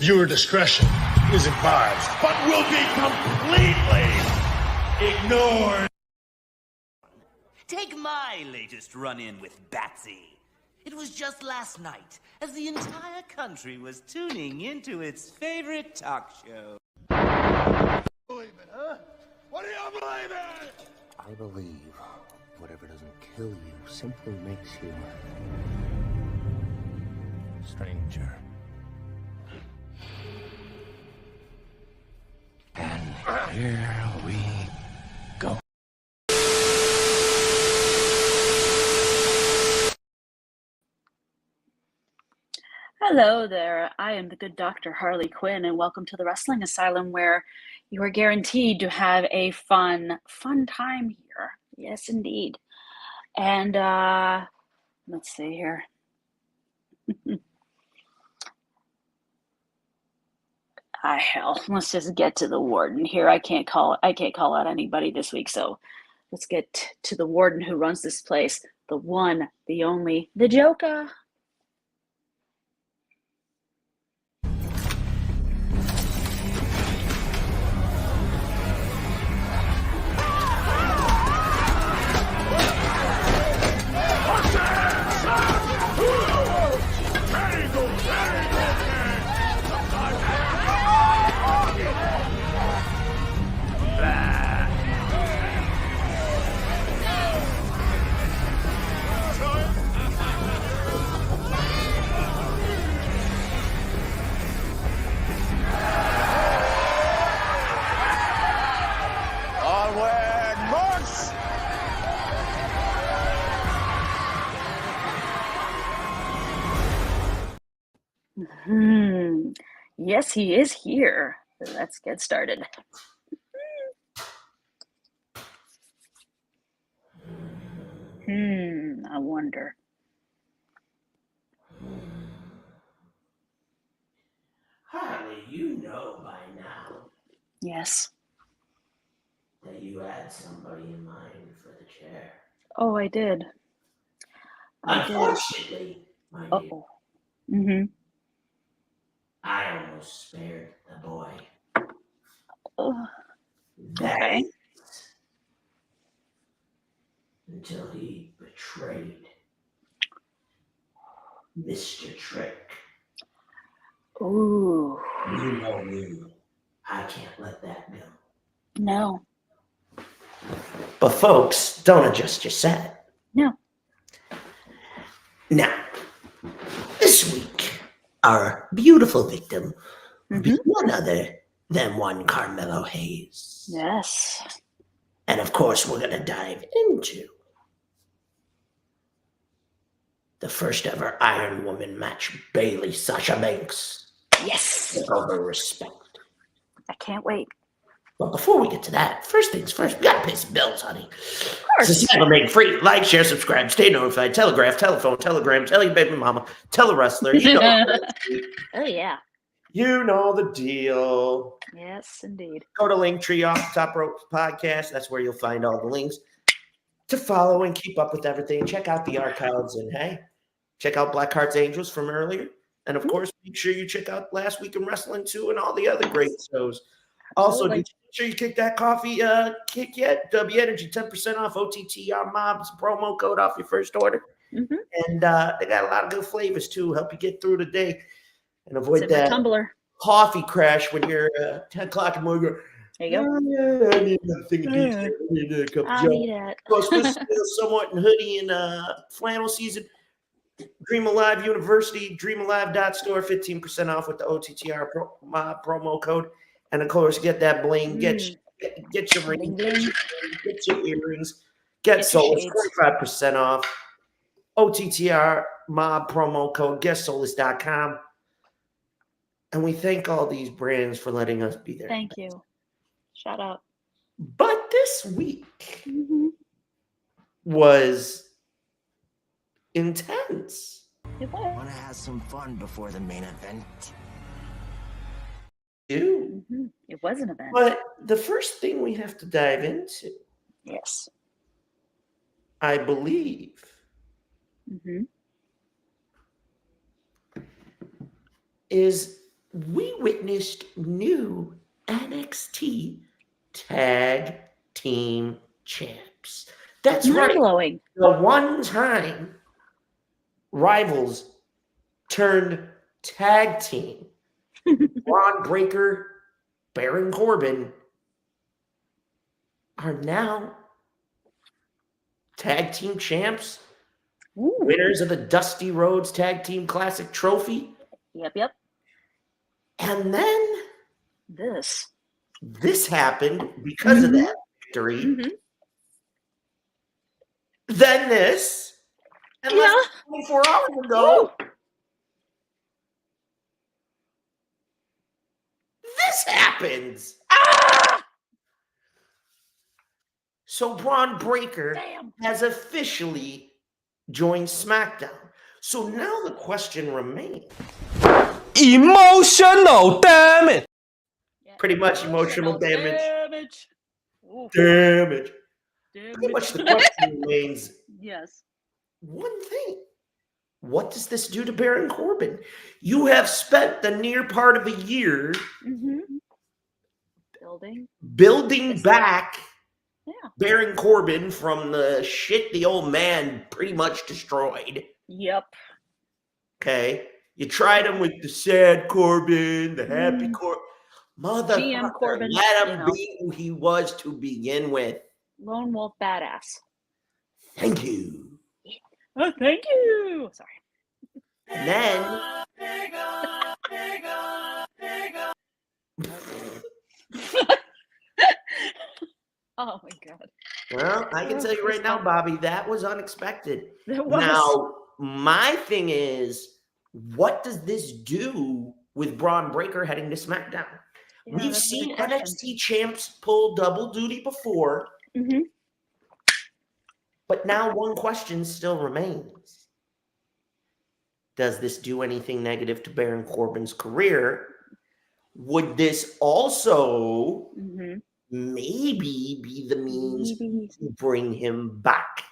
Viewer discretion is advised. But will be completely ignored. Take my latest run-in with Batsy. It was just last night, as the entire country was tuning into its favorite talk show. Believe it, huh? What do you believe in? I believe whatever doesn't kill you simply makes you stranger. And here we go. Hello there, I am the good Dr. Harley Quinn, and welcome to the Wrestling Asylum, where you are guaranteed to have a fun time here. Yes, indeed. And let's see here. Hell, let's just get to the warden here. I can't call out anybody this week, so let's get to the warden who runs this place. The one, the only, the Joka. Yes, he is here. Let's get started. I wonder. Harley, you know by now Yes. that you had somebody in mind for the chair. Oh, I did. Unfortunately, my dear, Mm-hmm. I almost spared the boy. Oh, That okay. is until he betrayed Mr. Trick. Ooh. You know me. I can't let that go. No. But folks, don't adjust your set. No. Now, this week, our beautiful victim will be none other than one Carmelo Hayes. Yes. And of course, we're going to dive into the first ever Iron Woman match, Bayley, Sasha Banks. Yes. Over respect. I can't wait. But before we get to that, first things first, we got to pay some bills, honey. Of course. This is make free. Like, share, subscribe, stay notified, telegraph, telephone, telegram, tell your baby mama, tell a wrestler. You know Oh, yeah. You know the deal. Yes, indeed. Go to Linktree off the Top Rope Podcast. That's where you'll find all the links to follow and keep up with everything. Check out the archives and hey, check out Blackheart's Angels from earlier. And of course, make sure you check out Last Week in Wrestling too and all the other great shows. Also, make sure you kick that coffee kick yet. W Energy 10% off OTTR Mobs promo code off your first order. And they got a lot of good flavors too. Help you get through the day and avoid that tumbler coffee crash when you're 10 o'clock in the morning. There you go. Oh, yeah, I need another thing of pizza. I need a cup of I'll Joe. eat it. Well, it's somewhat in hoodie and flannel season. Dream Alive University, dreamalive.store, 15% off with the OTTR promo code. And of course, get that bling, get your ring, get your earrings, get souls, 25% off. OTTR mob promo code, guestsoulless.com. And we thank all these brands for letting us be there. Thank you. Shout out. But this week was intense. It was. Want to have some fun before the main event? It was an event. But the first thing we have to dive into, yes, I believe, is we witnessed new NXT Tag Team Champs. That's right. Mind-blowing. The one time rivals turned tag team. Bron Breakker, Baron Corbin are now tag team champs, winners of the Dusty Rhodes Tag Team Classic Trophy. Yep. And then this happened because of that victory. Mm-hmm. Then this, and less than 24 hours ago, this happens. So Bron Breakker has officially joined SmackDown. So now the question remains. Emotional damage. Pretty much emotional damage. Damage. Pretty much the question remains. Yes. One thing. What does this do to Baron Corbin? You have spent the near part of a year building back Baron Corbin from the shit the old man pretty much destroyed. Yep. Okay. You tried him with the sad Corbin, the happy Corbin. GM Corbin. Let him be who he was to begin with. Lone Wolf badass. Thank you. Oh, thank you. Sorry. And then oh my God. Well, I can tell you right now, Bobby, that was unexpected. It was. Now, my thing is, what does this do with Bron Breakker heading to SmackDown? Yeah, We've seen NXT champs pull double duty before. But now one question still remains. Does this do anything negative to Baron Corbin's career? Would this also maybe be the means to bring him back?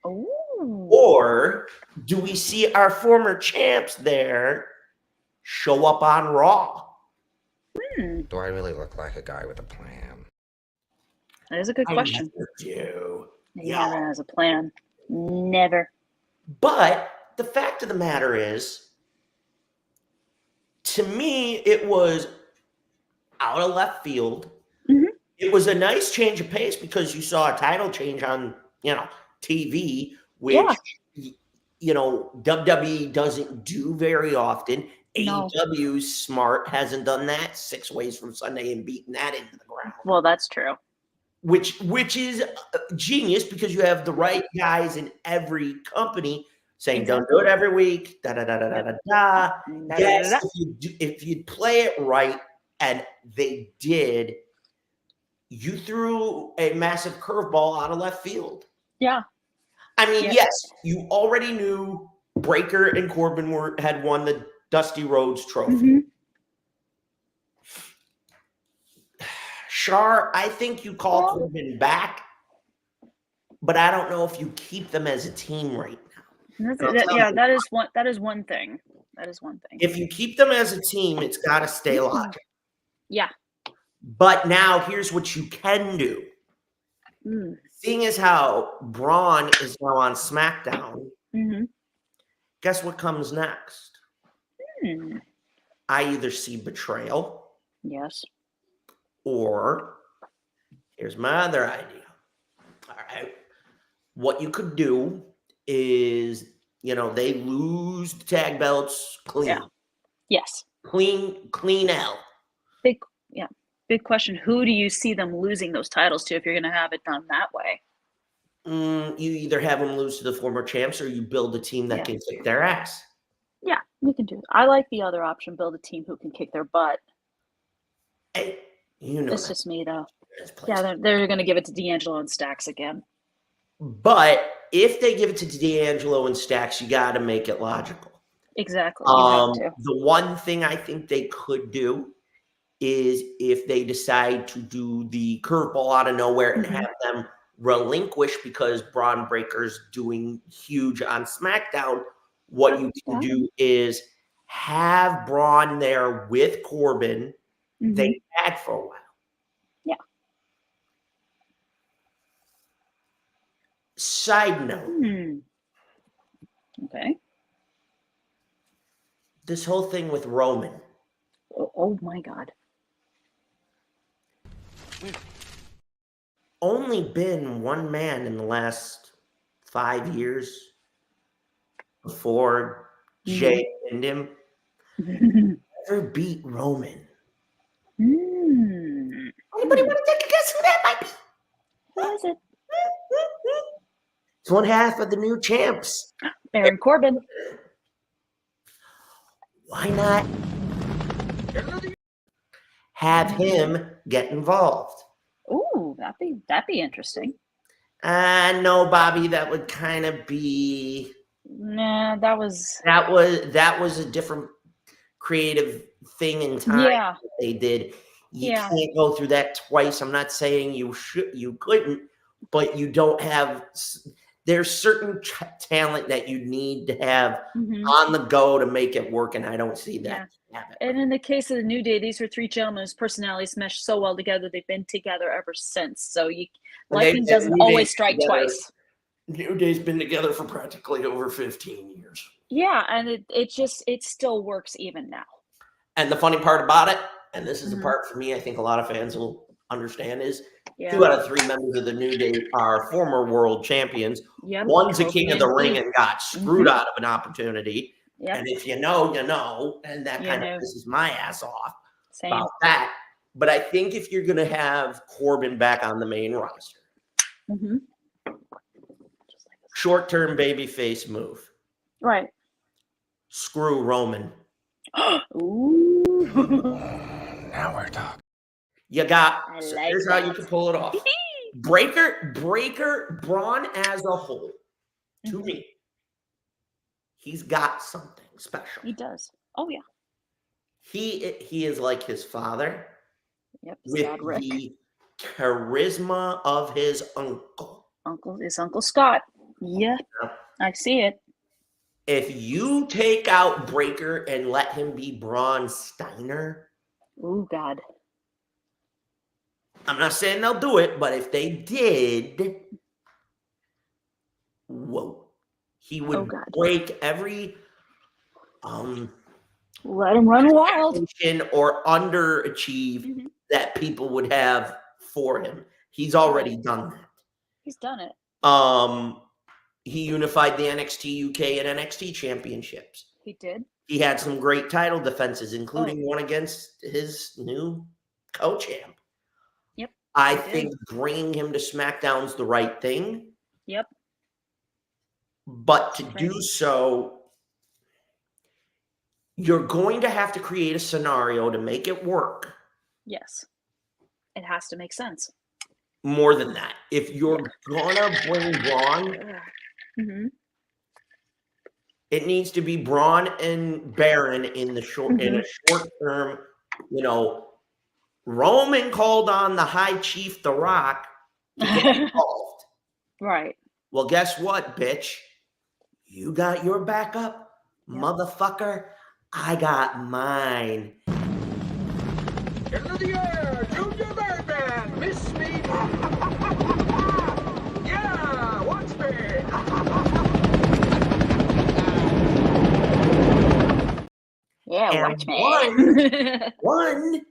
Or do we see our former champs there show up on Raw? Do I really look like a guy with a plan? That is a good question. I never do. He never has a plan. Never. But the fact of the matter is, to me, it was out of left field. It was a nice change of pace because you saw a title change on, TV, which, WWE doesn't do very often. No. AEW's smart, hasn't done that 6 ways from Sunday and beaten that into the ground. Well, that's true. Which is genius because you have the right guys in every company saying, don't do it every week. Yes, if you play it right, and they did, you threw a massive curveball out of left field. Yeah. I mean, yes, you already knew Breakker and Corbin had won the Dusty Rhodes Trophy. Char, I think you call Corbin back, but I don't know if you keep them as a team right now. That is one thing. If you keep them as a team, it's got to stay logical. Yeah. But now here's what you can do. Seeing as how Braun is now on SmackDown, guess what comes next? I either see betrayal. Yes. Or here's my other idea. All right. What you could do is, they lose the tag belts clean. Yeah. Yes. Clean L. Big question. Who do you see them losing those titles to if you're going to have it done that way? You either have them lose to the former champs or you build a team that can kick their ass. Yeah, we can do it. I like the other option, build a team who can kick their butt. Hey, it's just me, though. Yeah, they're going to give it to D'Angelo and Stacks again. But if they give it to D'Angelo and Stacks, you got to make it logical. Exactly. The one thing I think they could do is if they decide to do the curveball out of nowhere and have them relinquish because Bron Breakker's doing huge on SmackDown, what you can do is have Braun there with Corbin. They had for a while. Yeah. Side note. Okay. This whole thing with Roman. Oh my God. Only been one man in the last 5 years before Jay pinned him ever beat Roman. Anybody want to take a guess who that might be? Who is it? It's one half of the new champs. Baron Corbin. Why not have him get involved? Ooh, that'd be interesting. No, Bobby, that would kind of be. Nah, that was a different creative thing in time that they did. You can't go through that twice. I'm not saying you couldn't, but you don't have. There's certain talent that you need to have on the go to make it work, and I don't see that. And in the case of the New Day, these are three gentlemen whose personalities mesh so well together. They've been together ever since. So lightning doesn't always strike twice. New Day's been together for practically over 15 years. Yeah, and it still works even now. And the funny part about it, and this is the part for me I think a lot of fans will understand, is 2 out of 3 members of the New Day are former world champions. One's a king of the ring and got screwed out of an opportunity. And if you know, you know, and that kind of pisses my ass off about that. But I think if you're going to have Corbin back on the main roster, short-term babyface move. Right. Screw Roman. Ooh. Now we're talking. You got, here's how you can pull it off. Breakker, Braun as a whole, to me, he's got something special. He does. Oh, yeah. He is like his father. Yep. With the charisma of his uncle. His Uncle Scott. Yeah. I see it. If you take out Breakker and let him be Braun Steiner. Oh, God. I'm not saying they'll do it, but if they did, whoa. He would break every let him run wild or underachieve that people would have for him. He's already done that. He's done it. He unified the NXT UK and NXT championships. He did. He had some great title defenses, including one against his new co-champ. Yep. I think bringing him to SmackDown's the right thing. Yep. But to do so, you're going to have to create a scenario to make it work. Yes. It has to make sense. More than that. If you're going to bring Braun, it needs to be Braun and Baron in the short term. You know, Roman called on the High Chief, The Rock, to get involved. Right. Well, guess what, bitch? You got your backup, motherfucker. I got mine. Into the air, Junior Birdman, miss me. Yeah, watch me. Yeah, And watch me. One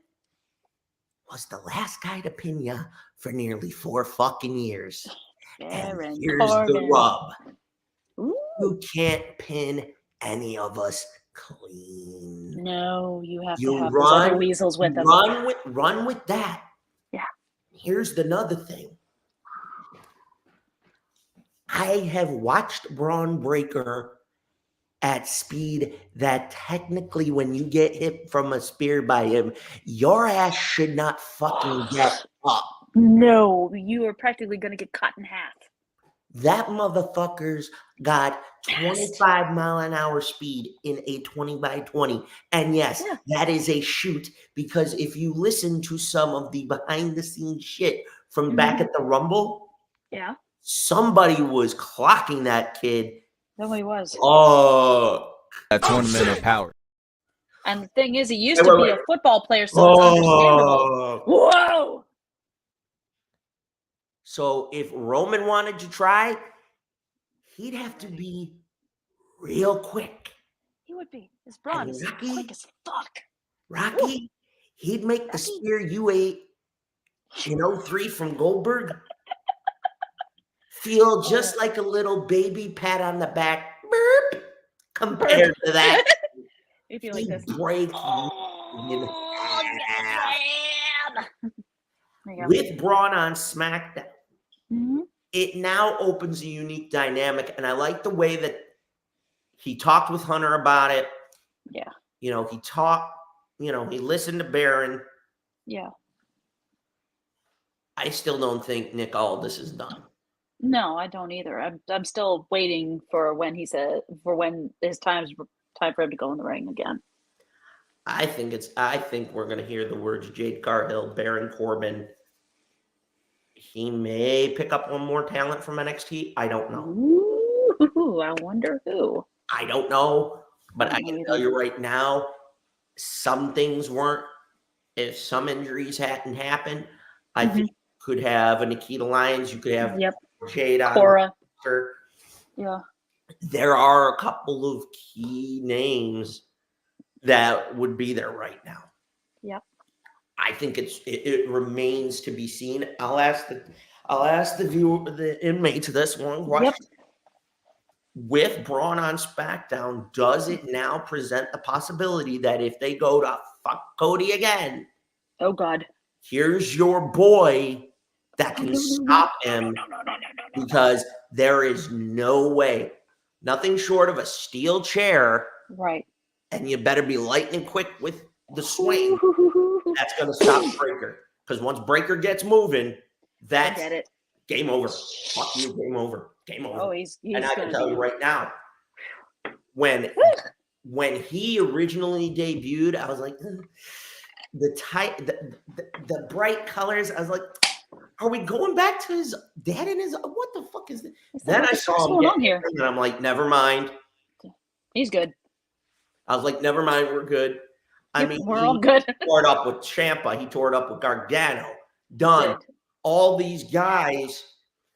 was the last guy to pin you for nearly 4 fucking years. Baron and here's Corbin. the rub. Ooh. You can't pin any of us clean. No, you have You to have run, those other weasels with them. Run with that. Yeah. Here's another thing. I have watched Bron Breakker at speed that technically when you get hit from a spear by him, your ass should not fucking get up. No, you are practically going to get cut in half. That motherfucker's got 25 mile an hour speed in a 20x20. And yes, that is a shoot, because if you listen to some of the behind the scenes shit from back at the Rumble, somebody was clocking that kid. Nobody was. Oh, that's 1 minute power. And the thing is, he used to be a football player, so it's understandable. Whoa! So if Roman wanted to try, he'd have to be real quick. He would be. His Bron is quick as fuck. Rocky, he'd make the spear you ate in 03 from Goldberg feel just like a little baby pat on the back burp compared to that. He'd be like this. Break Oh, with Braun on SmackDown. Mm-hmm. It now opens a unique dynamic, and I like the way that he talked with Hunter about it. Yeah. He talked, he listened to Baron. Yeah. I still don't think Nick Aldis is done. No, I don't either. I'm still waiting for when his time for him to go in the ring again. I think we're gonna hear the words Jade Cargill, Baron Corbin. He may pick up one more talent from NXT. I don't know. Ooh, I wonder who. I don't know, but I can tell you right now, some things weren't. If some injuries hadn't happened, I think you could have a Nikita Lyons. You could have Jade on Cora. Yeah. There are a couple of key names that would be there right now. Yep. I think it remains to be seen. I'll ask the viewer, the inmates, this one question. Yep. With Braun on SmackDown, does it now present the possibility that if they go to fuck Cody again, oh God, here's your boy that can stop him, because there is no way, nothing short of a steel chair, right? And you better be lightning quick with the swing. That's going to stop Breakker, because once Breakker gets moving, that's game over. Fuck you, game over. Game over. Oh, he's and I can tell you right now, when he originally debuted, I was like, the bright colors. I was like, are we going back to his dad and his? What the fuck is this? Then I saw him get here, and I'm like, never mind. He's good. I was like, never mind, we're good. I mean, we're all good. He tore it up with Ciampa. He tore it up with Gargano. Done. All these guys.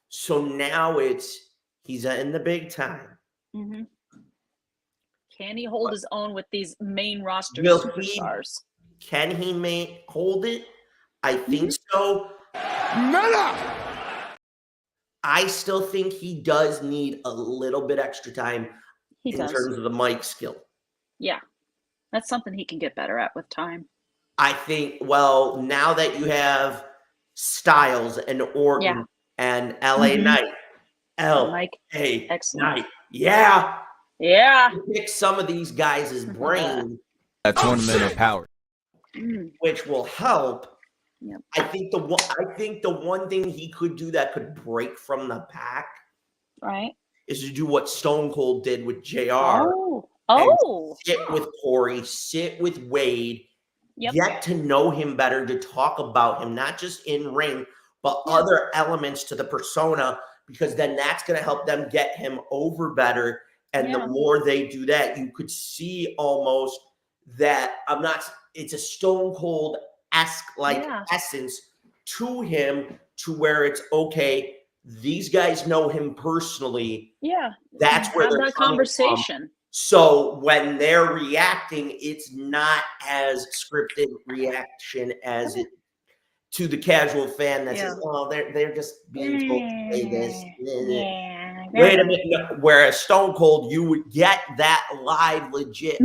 So now he's in the big time. Mm-hmm. Can he hold his own with these main roster superstars? Can he hold it? I think so. Meta! I still think he does need a little bit extra time in terms of the mic skill. Yeah. That's something he can get better at with time. I think, well, now that you have Styles and Orton and LA Knight, LA Knight. Yeah. Yeah. Pick some of these guys' brain. That tournament of power. Which will help. Yep. I think the one thing he could do that could break from the pack, right, is to do what Stone Cold did with JR. Sit with Corey, sit with Wade, get to know him better, to talk about him, not just in ring, but other elements to the persona, because then that's going to help them get him over better. And the more they do that, you could see almost that it's a Stone Cold-esque essence to him, to where it's okay. These guys know him personally. Yeah. That's where they're that conversation. So when they're reacting, it's not as scripted reaction as it to the casual fan that says, "Oh, they're just being told to say this." Yeah. Wait a minute. No. Whereas Stone Cold, you would get that live, legit.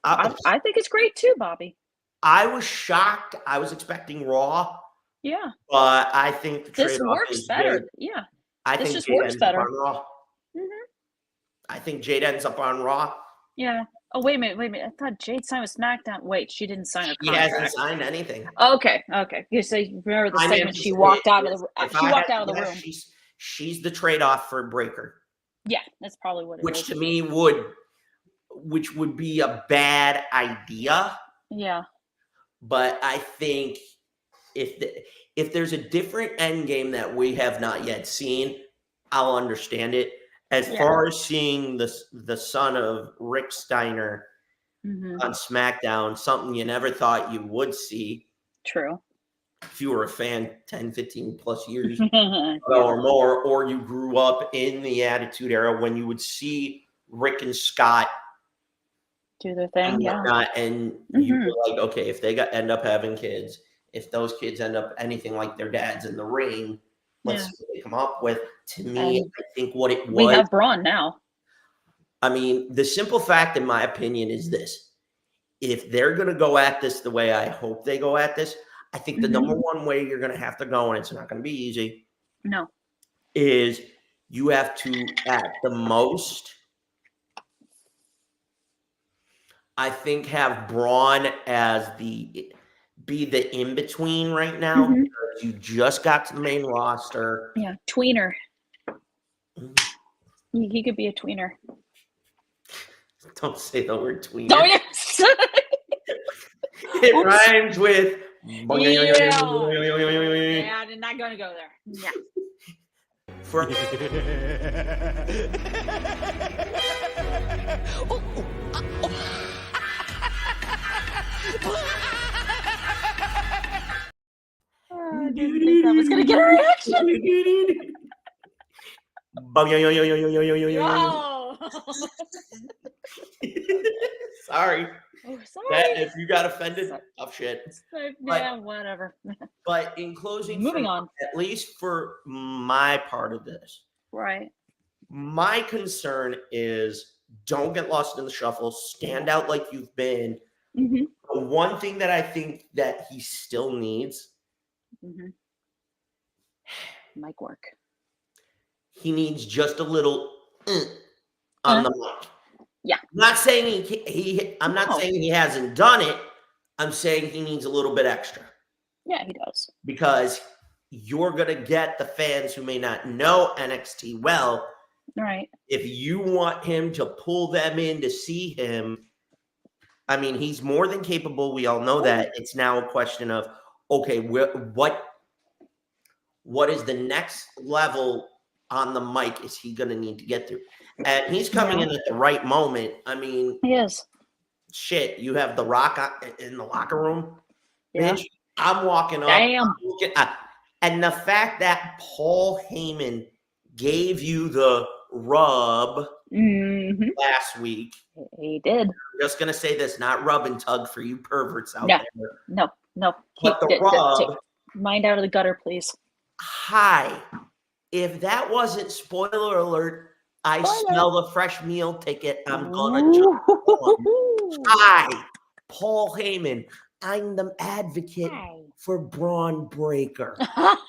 I think it's great too, Bobby. I was shocked. I was expecting Raw. Yeah. But I think the this works better. Good. Yeah. I think just works better. On Raw. I think Jade ends up on Raw. Yeah. Oh, wait a minute. I thought Jade signed with SmackDown. Wait, she didn't sign a contract. She hasn't signed anything. Okay. You say, remember the segment she walked out of the room. She's the trade-off for Breakker. Yeah, that's probably what it is. Which to me would be a bad idea. Yeah. But I think if there's a different end game that we have not yet seen, I'll understand it. As far as seeing the son of Rick Steiner on SmackDown, something you never thought you would see. True. If you were a fan 10, 15 plus years or more, or you grew up in the Attitude Era when you would see Rick and Scott do their thing, and whatnot, and you were like, okay, if they end up having kids, if those kids end up anything like their dads in the ring, let's see what they come up with. To me, I think what it was. We have Bron now. I mean, the simple fact, in my opinion, is this. If they're going to go at this the way I hope they go at this, I think the number one way you're going to have to go, and it's not going to be easy. No. Is you have to, at the most, I think, have Bron as be the in-between right now. Because you just got to the main roster. Yeah, tweener. He could be a tweener. Don't say the word tweener. Oh, yes. It rhymes with. Yeah, I'm not going to go there. Yeah. For I didn't think that was going to get a reaction. Oh. Sorry. Oh, sorry. That, if you got offended, tough shit. Yeah, whatever. But in closing, moving on. At least for my part of this, Right. my concern is don't get lost in the shuffle. Stand out like you've been. The one thing that I think that he still needs, mic work. He needs just a little on the mic. Yeah. I'm not saying I'm not saying he hasn't done it. I'm saying he needs a little bit extra. Yeah, he does. Because you're going to get the fans who may not know NXT well. Right. If you want him to pull them in to see him, I mean, he's more than capable. We all know that. It's now a question of, okay, what is the next level on the mic is he going to need to get through? And he's coming in at the right moment. I mean, he is. Shit, you have The Rock in the locker room. Yeah. Bitch, I'm walking up. Damn. And the fact that Paul Heyman gave you the rub last week. He did. I'm just going to say this, not rub and tug for you perverts out there. No. But the rub. Mind out of the gutter, please. Hi. If that wasn't, spoiler alert, I smell the fresh meal ticket. I'm going to jump on. Hi, Paul Heyman. I'm the advocate for Bron Breakker.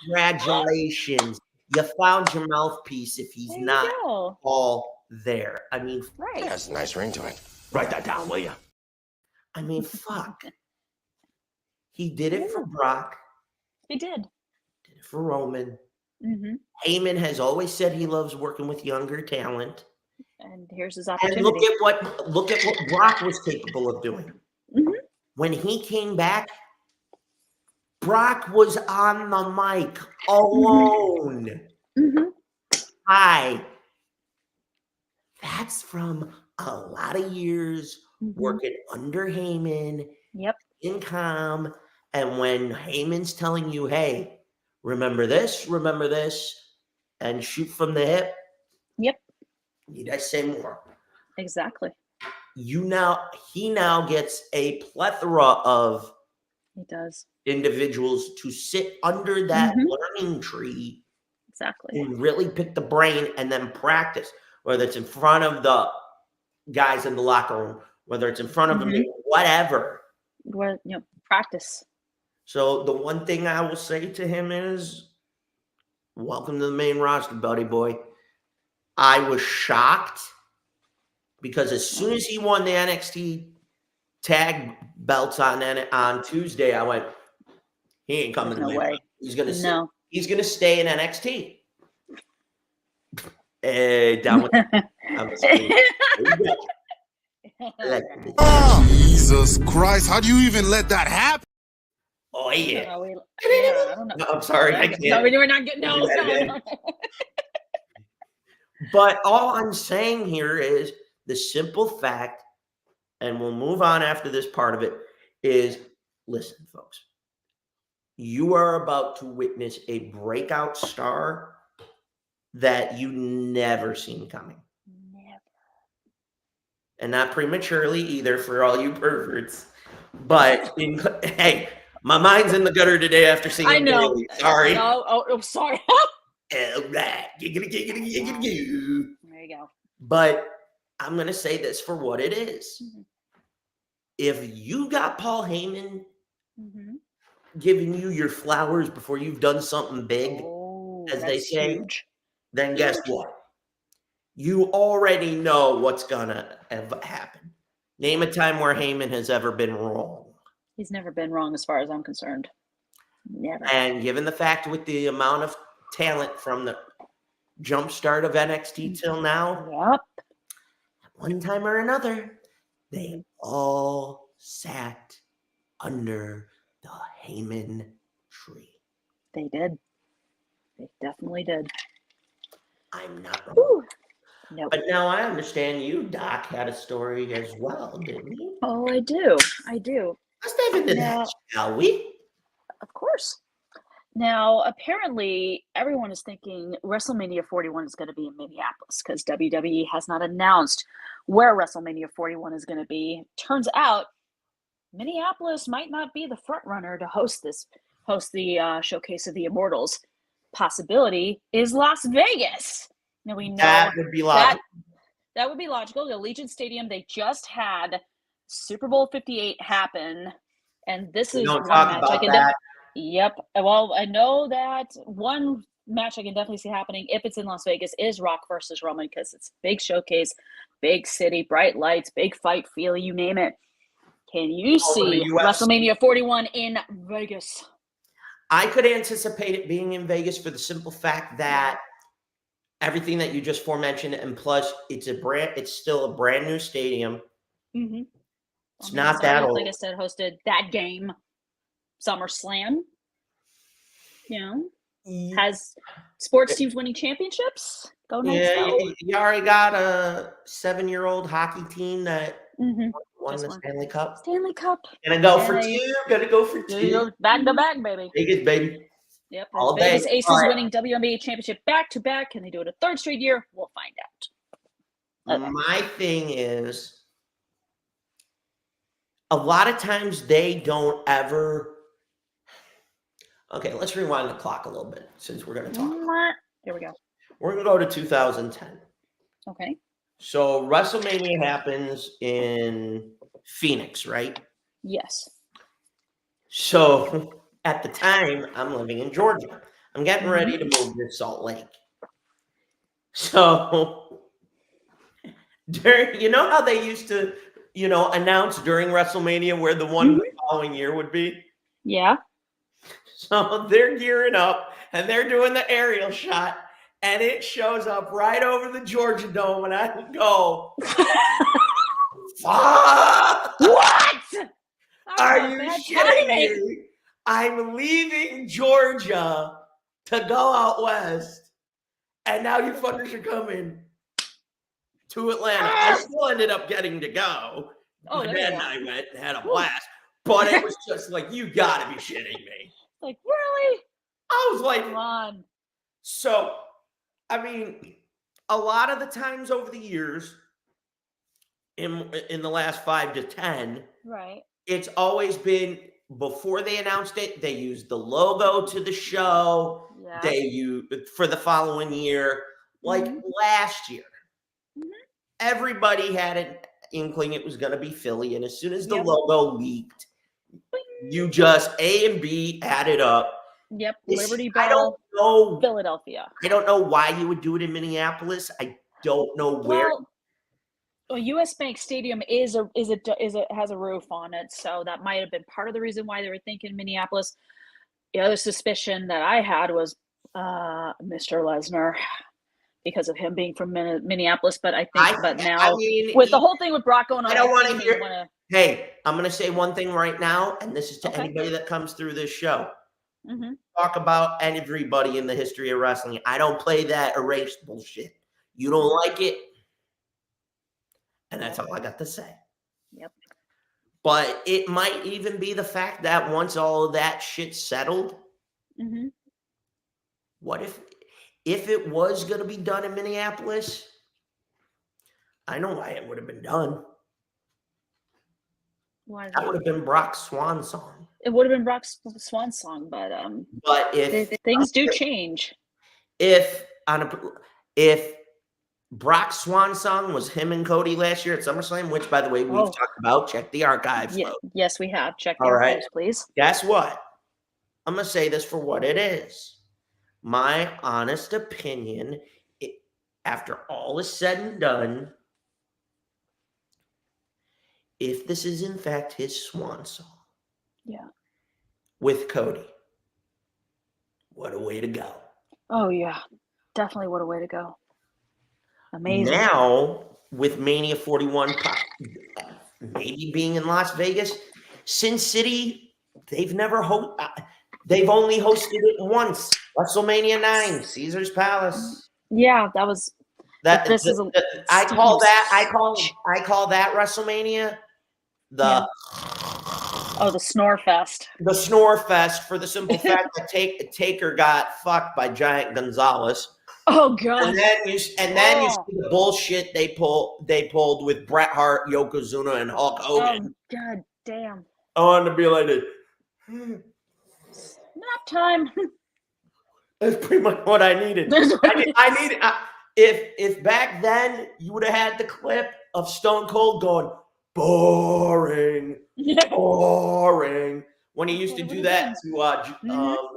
Congratulations. You found your mouthpiece if he's not all there. I mean, It has a nice ring to it. Write that down, will you? I mean, fuck. He did it for Brock. He did. Did it for Roman. Heyman has always said he loves working with younger talent. And here's his opportunity. And look at what Brock was capable of doing. When he came back, Brock was on the mic alone. Hi. That's from a lot of years working under Heyman. In calm. And when Heyman's telling you, hey, remember this, and shoot from the hip. Need I say more? Exactly. He now gets a plethora of individuals to sit under that learning tree. Exactly. And really pick the brain and then practice, whether it's in front of the guys in the locker room, whether it's in front of them, whatever. Practice. So the one thing I will say to him is, welcome to the main roster, buddy boy. I was shocked because as soon as he won the NXT tag belts on Tuesday, I went, he ain't coming to the main roster. He's gonna stay in NXT. Hey, down with Jesus Christ! How do you even let that happen? Oh yeah. I don't know. No, I'm sorry, I can't. No, we're not good. No. But all I'm saying here is the simple fact and we'll move on after this part of it, is listen, folks. You are about to witness a breakout star that you never seen coming. Never. And not prematurely either for all you perverts. But hey, my mind's in the gutter today after seeing I know. Bayley. Sorry. Oh, sorry. All right. Giggity. There you go. But I'm going to say this for what it is. Mm-hmm. If you got Paul Heyman Mm-hmm. giving you your flowers before you've done something big, as they say, huge. then guess what? You already know what's going to happen. Name a time where Heyman has ever been wrong. He's never been wrong as far as I'm concerned. Never. And given the fact with the amount of talent from the jump start of NXT till now, Yep. one time or another, they all sat under the Heyman tree. They did. They definitely did. I'm not wrong. Whew. Nope. But now I understand you, Doc, had a story as well, didn't you? Oh, I do. Let's dive into that, shall we? Of course. Now, apparently, everyone is thinking WrestleMania 41 is going to be in Minneapolis because WWE has not announced where WrestleMania 41 is going to be. Turns out, Minneapolis might not be the front runner to host the Showcase of the Immortals. Possibility is Las Vegas. Now we know that would be logical. That would be logical. The Allegiant Stadium, they just had Super Bowl 58 happen, and this is one match I can. Yep. Well, I know that one match I can definitely see happening if it's in Las Vegas is Rock versus Roman because it's a big showcase, big city, bright lights, big fight feel, you name it. Can you see WrestleMania 41 in Vegas? I could anticipate it being in Vegas for the simple fact that everything that you just forementioned, and plus it's still a brand new stadium. Mm-hmm. It's not that old. Like I said, hosted that game, SummerSlam. Has sports teams winning championships. Go Knights. You already got a 7-year-old hockey team that won Just the Stanley Cup. Stanley Cup. Gonna go for two. Gonna go for two. Back to back, baby. Vegas, baby. Yep. All Vegas day. Aces winning WNBA championship back to back. Can they do it a third straight year? We'll find out. Okay. My thing is, a lot of times they don't ever. Okay, let's rewind the clock a little bit since we're going to talk. Here we go. We're going to go to 2010. Okay. So WrestleMania happens in Phoenix, right? Yes. So at the time, I'm living in Georgia. I'm getting ready to move to Salt Lake. So you know how they used to, announce during WrestleMania where the one the following year would be? Yeah. So they're gearing up and they're doing the aerial shot and it shows up right over the Georgia Dome and I go, fuck! What? Are you shitting me? I'm leaving Georgia to go out west and now you fuckers are coming to Atlanta. I still ended up getting to go. Oh, My dad and I went and had a blast. But it was just like, you gotta be shitting me. Like, really? I was like, come on. So, I mean, a lot of the times over the years, in the last 5 to 10, right, it's always been before they announced it, they used the logo to the show. Yeah. They used for the following year, like last year. Everybody had an inkling it was going to be Philly, and as soon as the logo leaked, you just A and B added up. Yep, Liberty I don't Bell, know Philadelphia. I don't know why you would do it in Minneapolis. I don't know where. Well, US Bank Stadium has a roof on it, so that might have been part of the reason why they were thinking Minneapolis. The other suspicion that I had was Mr. Lesnar, because of him being from Minneapolis. But with the whole thing with Brock going on, I don't want to hear. Hey, I'm going to say one thing right now, and this is to anybody that comes through this show. Talk about everybody in the history of wrestling. I don't play that erased bullshit. You don't like it, and that's all I got to say. Yep. But it might even be the fact that once all of that shit settled, what if it was going to be done in Minneapolis? I know why it would have been done. Why? That would have been Brock's swan song. It would have been Brock's swan song, but if things do change. If Brock's swan song was him and Cody last year at SummerSlam, which, by the way, we've talked about. Check the archives. Yes, we have. Check the archives, please. Guess what? I'm going to say this for what it is. My honest opinion, after all is said and done, if this is in fact his swan song, with Cody, what a way to go. Oh, yeah. Definitely what a way to go. Amazing. Now, with Mania 41 maybe being in Las Vegas, Sin City, they've only hosted it once. WrestleMania 9, Caesar's Palace. Yeah, that was I call that WrestleMania the Snore Fest. The Snore Fest, for the simple fact that Taker got fucked by Giant Gonzalez. Oh god! And then you see the bullshit they pulled with Bret Hart, Yokozuna, and Hulk Hogan. Oh god damn! I wanted to be like this. Nap time. That's pretty much what I needed. I needed. If back then you would have had the clip of Stone Cold going boring, boring, when he used to do that to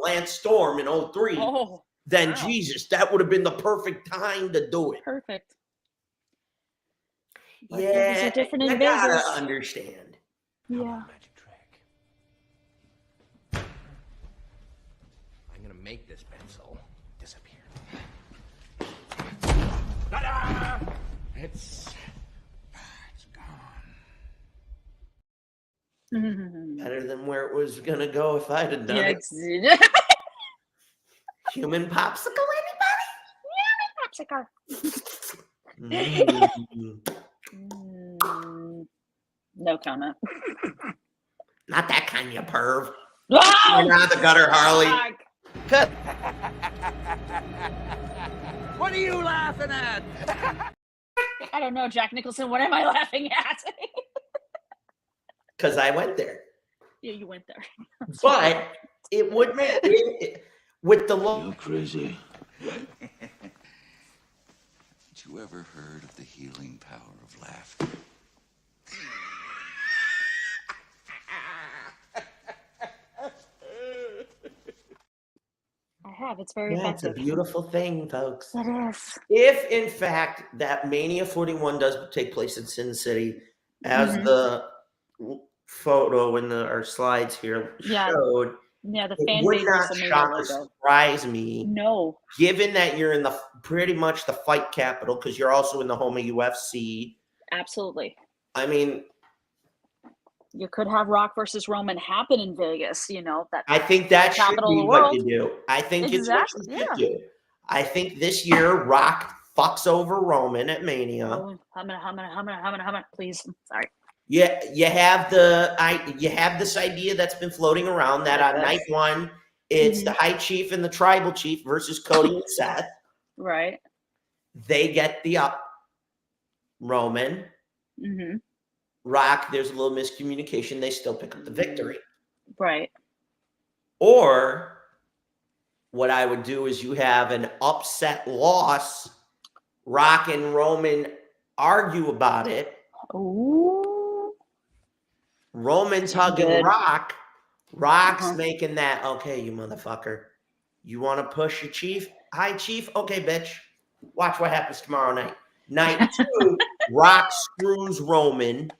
Lance Storm in 03. Oh. Then Jesus, that would have been the perfect time to do it. Perfect. Yeah, different you gotta understand. Yeah. I'm gonna make this pencil disappear. It's gone. Better than where it was gonna go if I'd have done it. Human popsicle, anybody? No comment. Not that kind of perv. Oh, You're not the gutter, Harley. What are you laughing at? I don't know, Jack Nicholson. What am I laughing at? Because I went there. Yeah, you went there. But it would make it with the low. You crazy? Had you ever heard of the healing power of laughter? I have. It's very It's a effective. beautiful thing, folks. It is. If, in fact, that Mania 41 does take place in Sin City, as the photo in our slides here showed, the fan it would base not shock or surprise me. No. Given that you're in pretty much the fight capital, because you're also in the home of UFC. Absolutely. I mean, you could have Rock versus Roman happen in Vegas, I think that should be what you do. I think exactly. it's what you should do. I think this year Rock fucks over Roman at Mania. Oh, I'm gonna, please. Sorry. Yeah, you have this idea that's been floating around that on night one, it's the High Chief and the Tribal Chief versus Cody and Seth. Right. They get the up. Roman. Rock, there's a little miscommunication. They still pick up the victory. Right. Or what I would do is you have an upset loss. Rock and Roman argue about it. Ooh. Roman's hugging Rock. Rock's making that, okay, you motherfucker. You want to push your chief? Hi, chief? Okay, bitch. Watch what happens tomorrow night. Night 2, Rock screws Roman.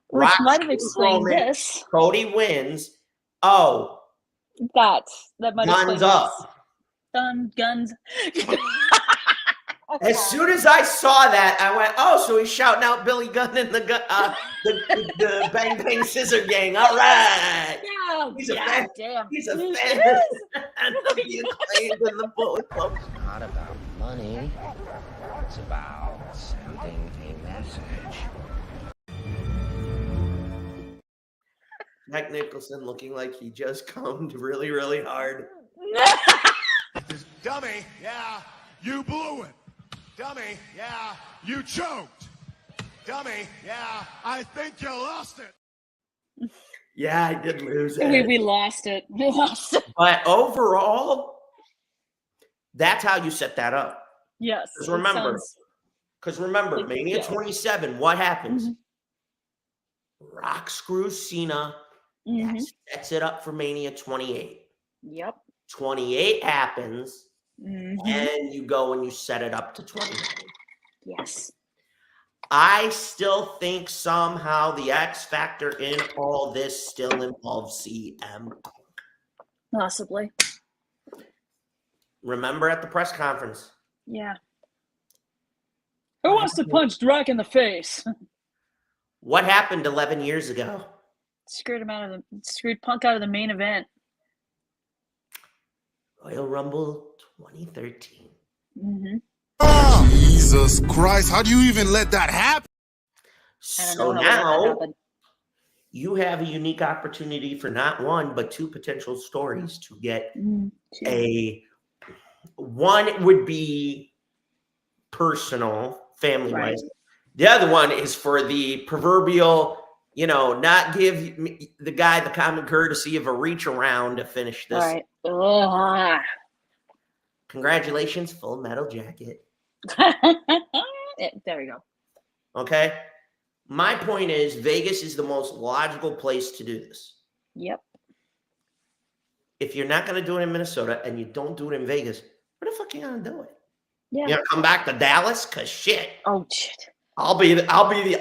Which might have explained this. Cody wins. Oh. That might have Guns up. Guns. As soon as I saw that, I went, oh, so he's shouting out Billy Gunn and the Bang Bang Scissor Gang. All right. Yeah, he's a fan. Damn. He's a fan of the Acclaimed and the Bullet Club. It's not about money. It's about sending a message. Jack Nicholson looking like he just cummed really, really hard. Dummy, yeah, you blew it. Dummy, yeah, you choked. Dummy, yeah, I think you lost it. Yeah, I did lose it. We lost it. We lost it. But overall, that's how you set that up. Yes. Because remember, Mania 27, what happens? Mm-hmm. Rock screws Cena. Mm-hmm. That sets it up for Mania 28. Yep. 28 happens, Mm-hmm. and you go and you set it up to 29. Yes. I still think somehow the X factor in all this still involves CM. Possibly. Remember at the press conference? Yeah. Who wants to punch Drac in the face? What happened 11 years ago? Screwed Punk out of the main event. Royal Rumble 2013. Mm-hmm. Jesus Christ, how do you even let that happen? So now you have a unique opportunity for not one, but two potential stories to get one would be personal, family-wise. Right. The other one is for the proverbial, not give the guy the common courtesy of a reach around to finish this. All right. Congratulations, Full Metal Jacket. There we go. Okay. My point is Vegas is the most logical place to do this. Yep. If you're not going to do it in Minnesota and you don't do it in Vegas, where the fuck are you going to do it? Yeah. You gonna come back to Dallas? Cause shit. Oh shit. I'll be gambling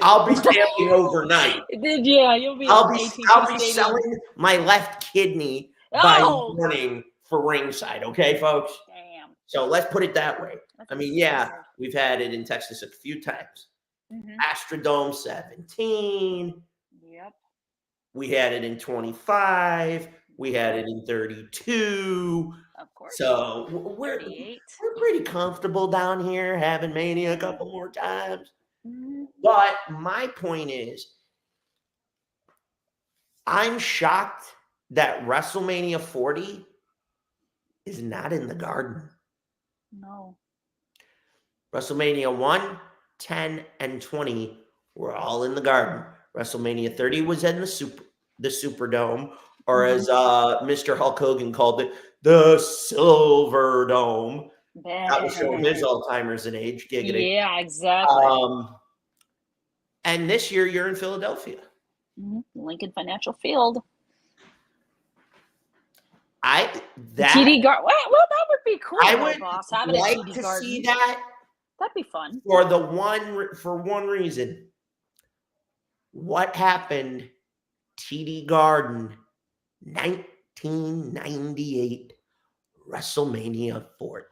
overnight. Yeah, you'll be. I'll be selling my left kidney by morning for ringside. Okay, folks. Damn. So let's put it that way. We've had it in Texas a few times. Mm-hmm. Astrodome 17. Yep. We had it in 25. We had it in 32. Of course. So we're pretty comfortable down here having Mania a couple more times. Mm-hmm. But my point is, I'm shocked that WrestleMania 40 is not in the Garden. No. WrestleMania 1, 10, and 20 were all in the Garden. WrestleMania 30 was in the Superdome, or as Mr. Hulk Hogan called it, the Silver Dome. That was showing his Alzheimer's and age. Giggity. Yeah, exactly. And this year you're in Philadelphia. Mm-hmm. Lincoln Financial Field. TD Garden. Well, that would be cool. I would like to see that. That'd be fun. For one reason. What happened? TD Garden, 1998, WrestleMania 14.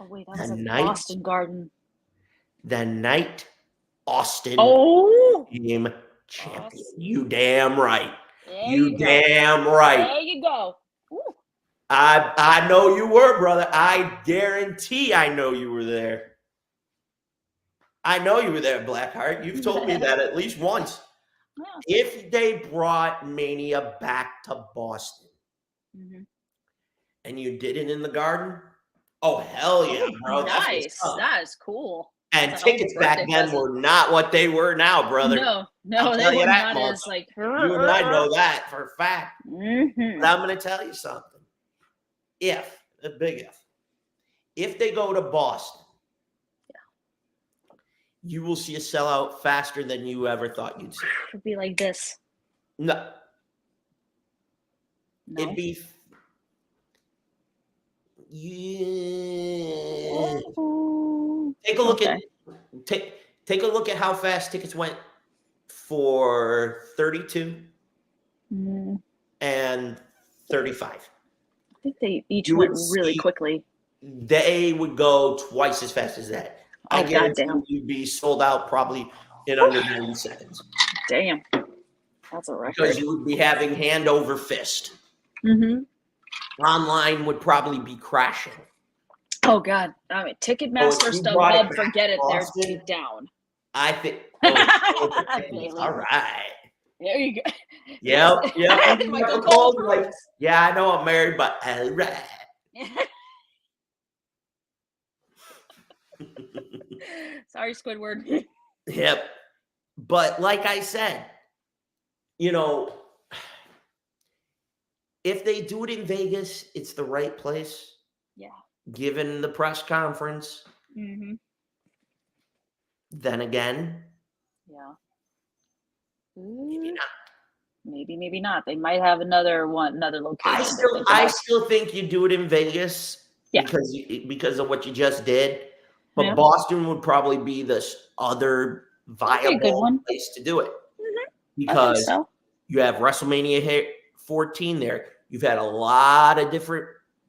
Oh wait, that was at Boston Garden. The night Austin became champion. Awesome. You damn right. Damn right. There you go. Ooh. I know you were, brother. I guarantee I know you were there. I know you were there, Blackheart. You've told me that at least once. Yeah. If they brought Mania back to Boston and you did it in the Garden, oh, hell yeah, bro. Nice. That is cool. And tickets back then were not what they were now, brother. No, they were not as like. You and I know that for a fact. Mm-hmm. But I'm going to tell you something. A big if they go to Boston, you will see a sellout faster than you ever thought you'd see. It'd be like this. No. It'd be. Yeah. Take a look at take a look at how fast tickets went for 32 and 35. I think they each went really quickly. They would go twice as fast as that. I guarantee you'd be sold out probably in under 90 seconds. Damn. That's a record. Because you would be having hand over fist. Mm-hmm. Online would probably be crashing. Oh, God. I mean, Ticketmaster, StubHub, forget it. They're down. I think. All right. There you go. Yep. Michael Cole. Like, yeah, I know I'm married, but all right. Sorry, Squidward. Yep. But like I said, you know, if they do it in Vegas, it's the right place. Yeah. Given the press conference. Mm-hmm. Then again. Yeah. Maybe not. They might have another location. I still think you do it in Vegas because of what you just did. But Boston would probably be the other viable place to do it. Mm-hmm. Because you have WrestleMania 14 there. You've had a lot of different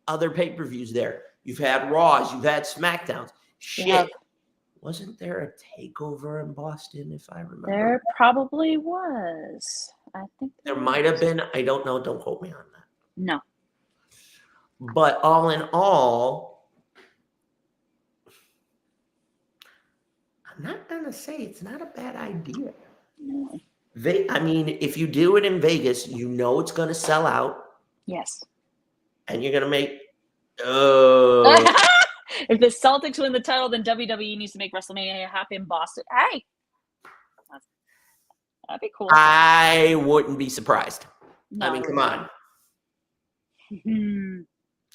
other pay-per-views there. You've had Raws. You've had SmackDowns. Shit. Yeah. Wasn't there a takeover in Boston, if I remember? There probably was. I think there might have been. I don't know. Don't quote me on that. No. But all in all, I'm not going to say it's not a bad idea. No. If you do it in Vegas, you know it's going to sell out. Yes. And you're going to make... If the Celtics win the title, then WWE needs to make WrestleMania happen in Boston. Hey! That'd be cool. I wouldn't be surprised. No, I mean, come on. Mm-hmm.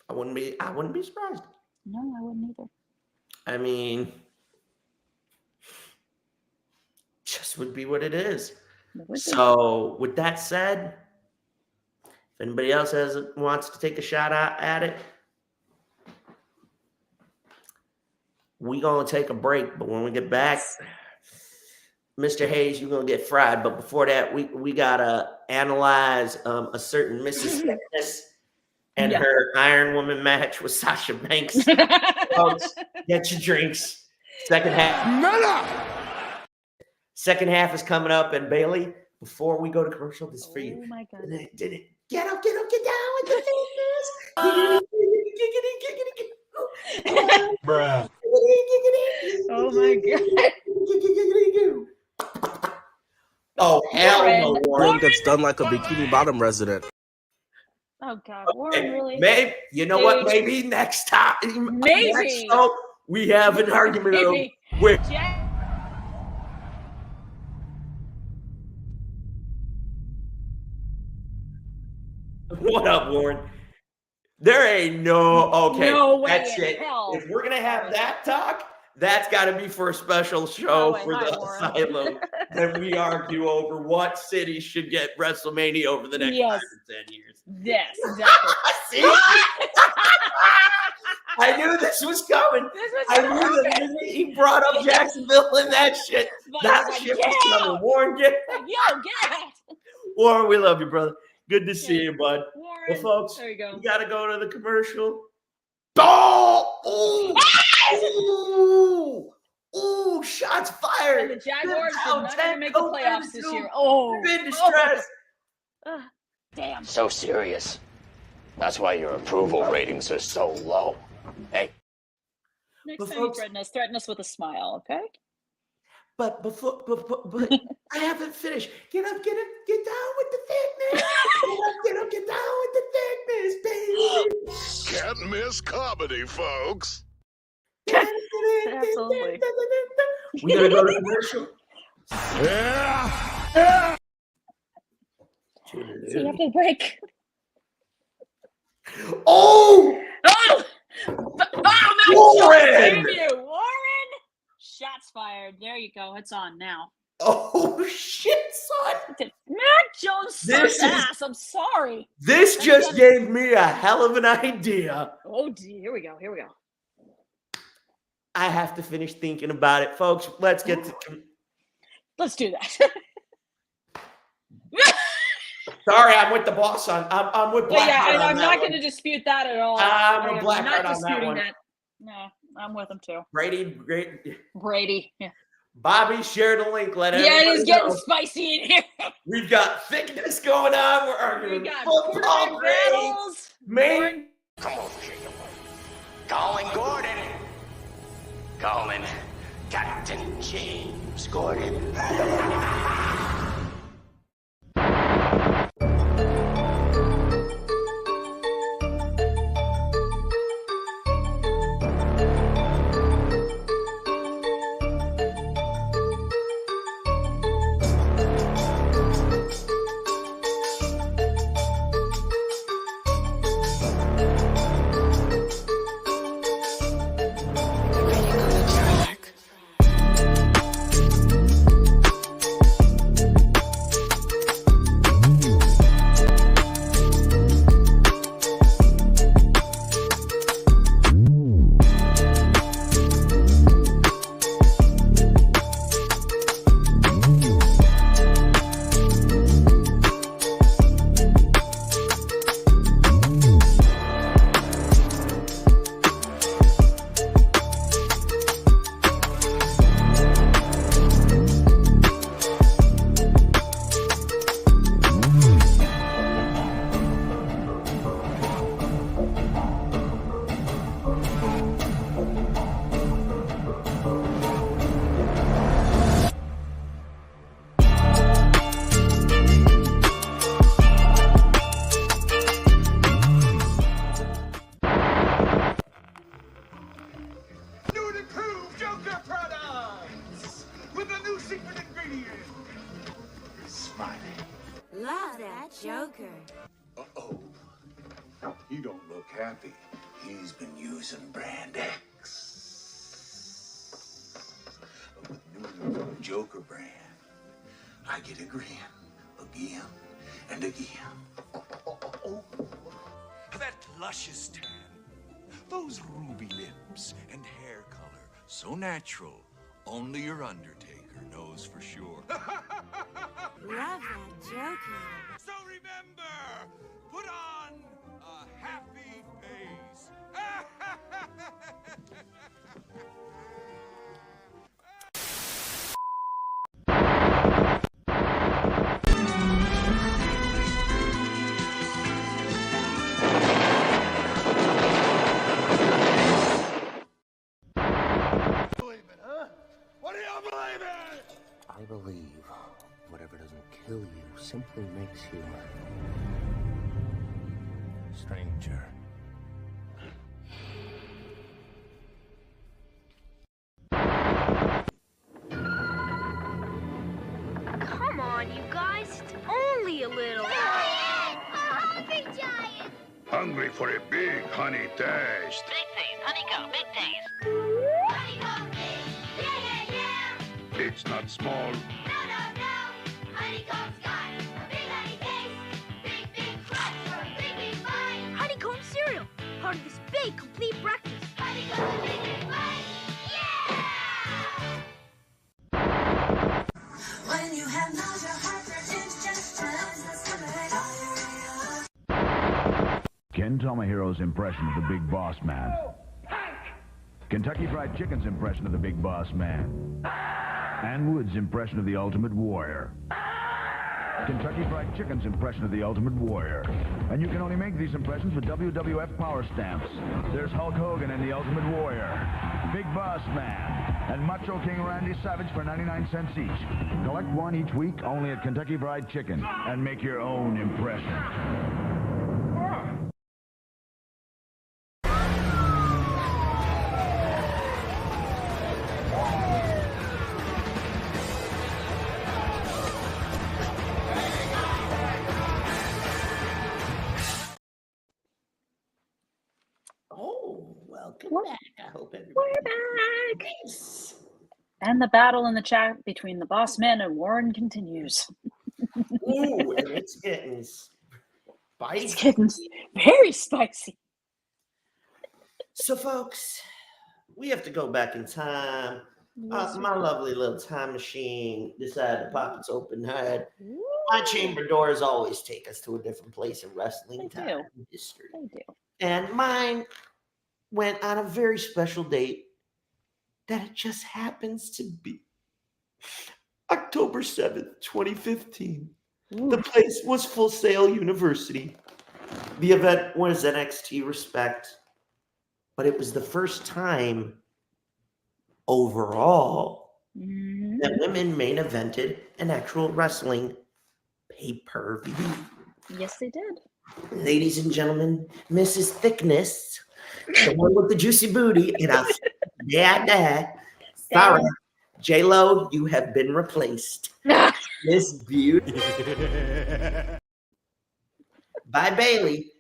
I wouldn't be surprised. No, I wouldn't either. I mean, just would be what it is. So, with that said, if anybody else wants to take a shot at it, we're going to take a break. But when we get back, Mr. Hayes, you're going to get fried. But before that, we got to analyze a certain Mrs. Thickness and her Iron Woman match with Sasha Banks. Folks, get your drinks. Second half is coming up. And Bayley, before we go to commercial, this is for you. Oh, my God. Did it. Get up, get down with the thickness. Bruh. Oh, my God. Oh, hell no, Warren gets done like a Bikini Bottom resident. Oh, God. Warren, really? Maybe, you know what? Maybe next time. Maybe. Next show, we have an argument with... What up, Warren? There ain't no way that's it. Hell. If we're gonna have that talk, that's got to be for a special show for the Asylum. And we argue over what city should get WrestleMania over the next 5 to 10 years. Yes, exactly. See? I knew this was coming. I knew that he brought up Jacksonville and that shit. That shit was coming. Warren, get it. Warren, we love you, brother. Good to see you, bud. Warren, well, folks, there you go. We got to go to the commercial. Oh! Ooh, shots fired. And the Jaguars are not going to make the playoffs this year. Oh. Been distressed. Damn. So serious. That's why your approval ratings are so low. Hey. Next time you threaten us with a smile, okay? But I haven't finished. Get down with the thickness. Get down with the thickness, baby. Can't miss comedy, folks. Absolutely. We gotta go to commercial. Yeah. See you after the break. Oh, Warren! Warren! Shots fired. There you go. It's on now. Oh, shit, son. Mac Jones sucks ass. I'm sorry. This just gave me a hell of an idea. Oh, dear. Here we go. I have to finish thinking about it. Folks, let's get to... Let's do that. Sorry, I'm with the boss on. I'm with Blackheart. Yeah, I'm not going to dispute that at all. I'm with Blackheart on that one. No, I'm with him too. Brady. Yeah. Bobby, share the link. Let it is getting spicy in here. We've got thickness going on. We're arguing. We got football battles. Come over here, you boy. Calling Gordon. Calling Captain James Gordon. Joker. Uh-oh. You don't look happy. He's been using Brand X. But with new Joker brand, I get a grin again and again. That luscious tan, those ruby lips and hair color, so natural, only your Undertaker knows for sure. Love that Joker. So remember, put on a happy face. I believe whatever doesn't kill you simply makes you a stranger. Come on, you guys. It's only a little. Giant! A hungry giant! Hungry for a big honey taste. Big taste, honeycomb, big taste. Honeycomb taste! Yeah, yeah, yeah! It's not small. No, no, no! Honeycomb's got a big honey taste. Big, big crunch for a big, big bite. Honeycomb cereal. Part of this big, complete breakfast. Honeycomb's a big, big bite. When you have nausea, heart, indigestion, Ken Tomahiro's impression of the Big Boss Man. Kentucky Fried Chicken's impression of the Big Boss Man. Ann Wood's impression of the Ultimate Warrior. Kentucky Fried Chicken's impression of the Ultimate Warrior. And you can only make these impressions with WWF Power Stamps. There's Hulk Hogan and the Ultimate Warrior, Big Boss Man, and Macho King Randy Savage for 99 cents each. Collect one each week only at Kentucky Fried Chicken and make your own impression. Welcome back. I hope everybody. We're back. And the battle in the chat between the boss man and Warren continues. Ooh, and it's getting spicy. It's getting very spicy. So, folks, we have to go back in time. My lovely little time machine decided to pop its open head. My chamber doors always take us to a different place in wrestling time history. They do. And mine went on a very special date that it just happens to be October 7th, 2015. Ooh. The place was Full Sail University. The event was NXT Respect, but it was the first time overall that women main evented an actual wrestling pay-per-view. Yes, they did. Ladies and gentlemen, Mrs. Thickness, the one with the juicy booty, and sorry, J-Lo, you have been replaced. Miss Beauty by Bayley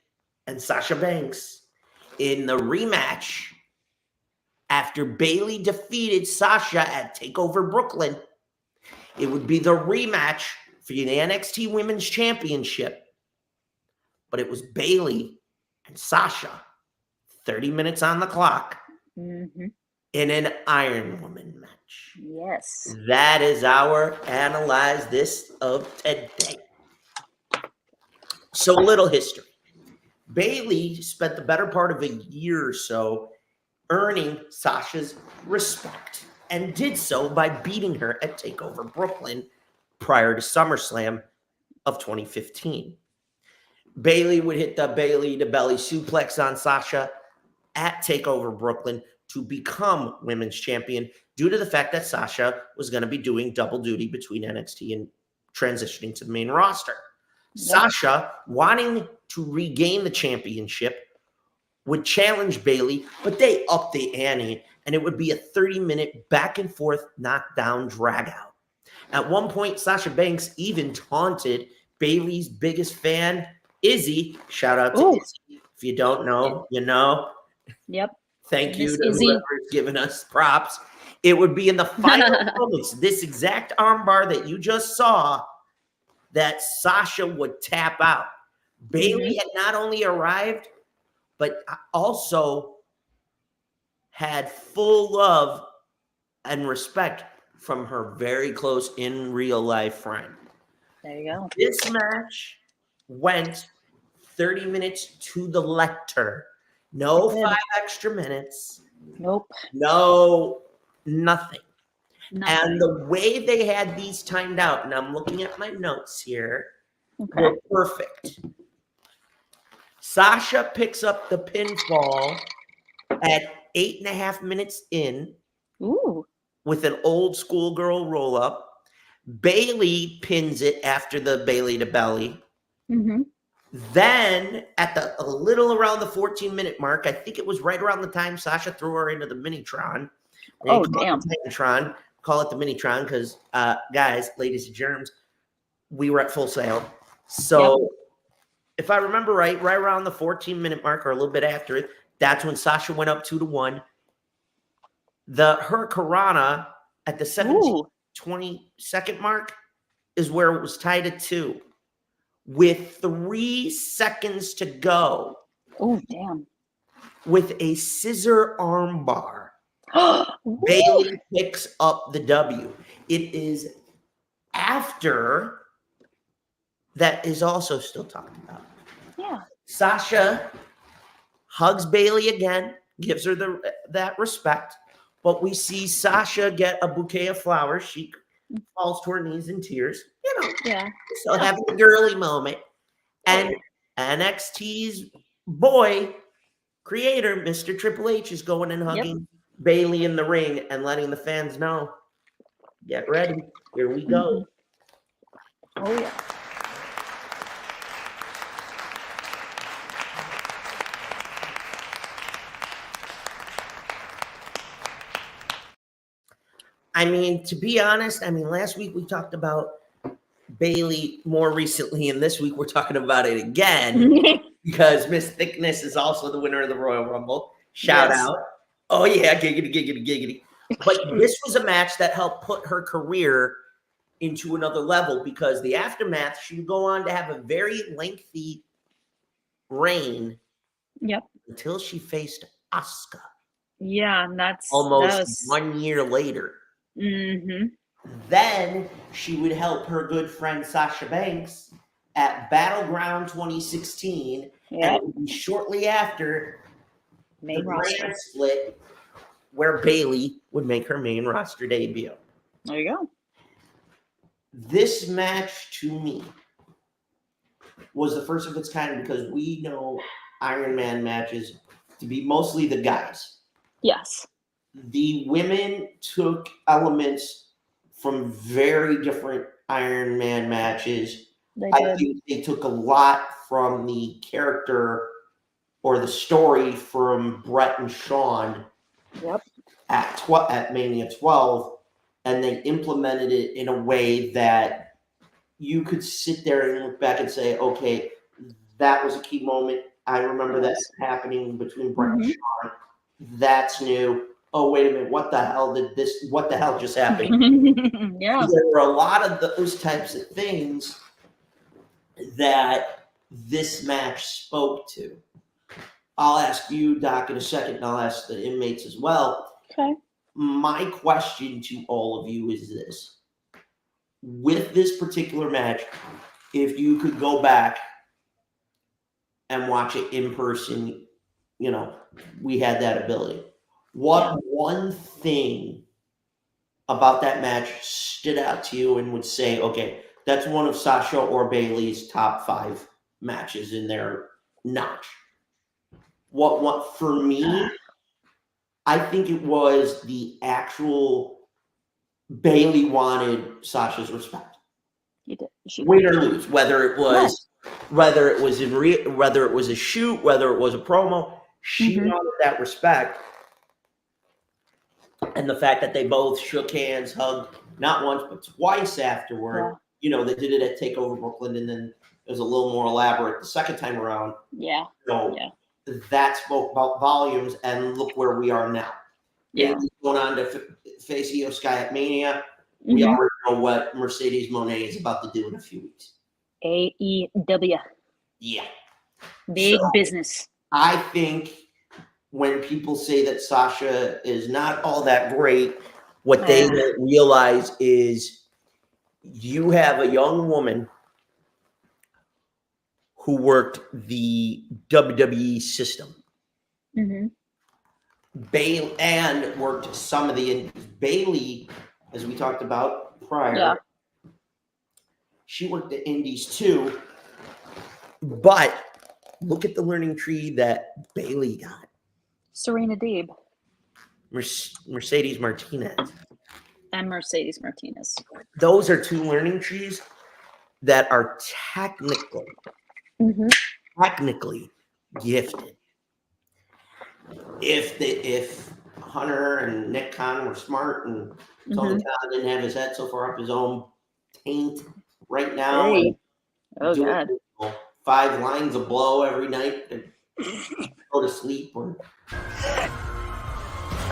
and Sasha Banks in the rematch after Bayley defeated Sasha at TakeOver Brooklyn. It would be the rematch for the NXT Women's Championship. But it was Bayley and Sasha, 30 minutes on the clock, in an Iron Woman match. Yes. That is our Analyze This of today. So, little history. Bayley spent the better part of a year or so earning Sasha's respect and did so by beating her at TakeOver Brooklyn prior to SummerSlam of 2015. Bayley would hit the Bayley to belly suplex on Sasha at TakeOver Brooklyn to become women's champion due to the fact that Sasha was going to be doing double duty between NXT and transitioning to the main roster. Yep. Sasha, wanting to regain the championship, would challenge Bayley, but they upped the ante, and it would be a 30-minute back-and-forth knockdown drag-out. At one point, Sasha Banks even taunted Bayley's biggest fan, Izzy. Shout out to Izzy. If you don't know, you know. Yep. Thank you Miss to Izzy. whoever's giving us props. It would be in the final moments, this exact armbar that you just saw, that Sasha would tap out. Bayley had not only arrived, but also had full love and respect from her very close in real life friend. There you go. This match went 30 minutes to the lector. No 5 extra minutes. Nope. No, nothing. And the way they had these timed out, and I'm looking at my notes here, were perfect. Sasha picks up the pinfall at 8.5 minutes in. Ooh. With an old schoolgirl roll up. Bayley pins it after the Bayley to belly. Then at a little around the 14-minute mark, I think it was right around the time Sasha threw her into the Minitron. Oh, damn. Titantron. Call it the Minitron because, guys, ladies and germs, we were at Full Sail. So if I remember right around the 14-minute mark or a little bit after it, that's when Sasha went up 2-1. The Hurricanrana at the 22nd mark is where it was tied at 2. With 3 seconds to go. Oh, damn. With a scissor armbar, Bayley picks up the W. It is after that is also still talked about. Yeah. Sasha hugs Bayley again, gives her that respect. But we see Sasha get a bouquet of flowers. She falls to her knees in tears. You know, still having a girly moment. And NXT's boy, creator, Mr. Triple H, is going and hugging Bayley in the ring and letting the fans know, get ready. Here we go. Oh, yeah. I mean, to be honest, last week we talked about Bayley more recently, and this week we're talking about it again because Miss Thickness is also the winner of the Royal Rumble. Shout out. Oh, yeah, giggity, giggity, giggity. But this was a match that helped put her career into another level because the aftermath, she would go on to have a very lengthy reign until she faced Asuka. Yeah, and that's almost 1 year later. Then she would help her good friend Sasha Banks at Battleground 2016, and it would be shortly after the brand split where Bayley would make her main roster debut. There you go. This match to me was the first of its kind because we know Iron Man matches to be mostly the guys. Yes. The women took elements from very different Iron Man matches. I think they took a lot from the character or the story from Brett and Shawn at Mania 12, and they implemented it in a way that you could sit there and look back and say, okay, that was a key moment. I remember that happening between Brett and Shawn. That's new. Oh, wait a minute. What the hell just happened? There were a lot of those types of things that this match spoke to. I'll ask you, Doc, in a second, and I'll ask the inmates as well. Okay. My question to all of you is this. With this particular match, if you could go back and watch it in person, you know, we had that ability. What one thing about that match stood out to you and would say, okay, that's one of Sasha or Bayley's top 5 matches in their notch? What for me, I think it was the actual Bayley wanted Sasha's respect. You did. Win or lose, whether it was a shoot, whether it was a promo, she wanted that respect. And the fact that they both shook hands, hugged, not once, but twice afterward, you know, they did it at TakeOver Brooklyn, and then it was a little more elaborate the second time around. Yeah. So that spoke about volumes, and look where we are now. Yeah. Going on to face Io Sky at Mania. We already know what Mercedes Moné is about to do in a few weeks. AEW. Yeah. Big business. I think when people say that Sasha is not all that great, what they don't realize is you have a young woman who worked the WWE system. Bayley and worked some of the indies. Bayley, as we talked about prior, she worked the indies too. But look at the learning tree that Bayley got. Serena Deeb. Mercedes Martinez. And Mercedes Martinez. Those are two learning trees that are technically gifted. If Hunter and Nick Khan were smart and Tony Khan didn't have his head so far up his own taint right now, God. 5 lines of blow every night to go to sleep. Or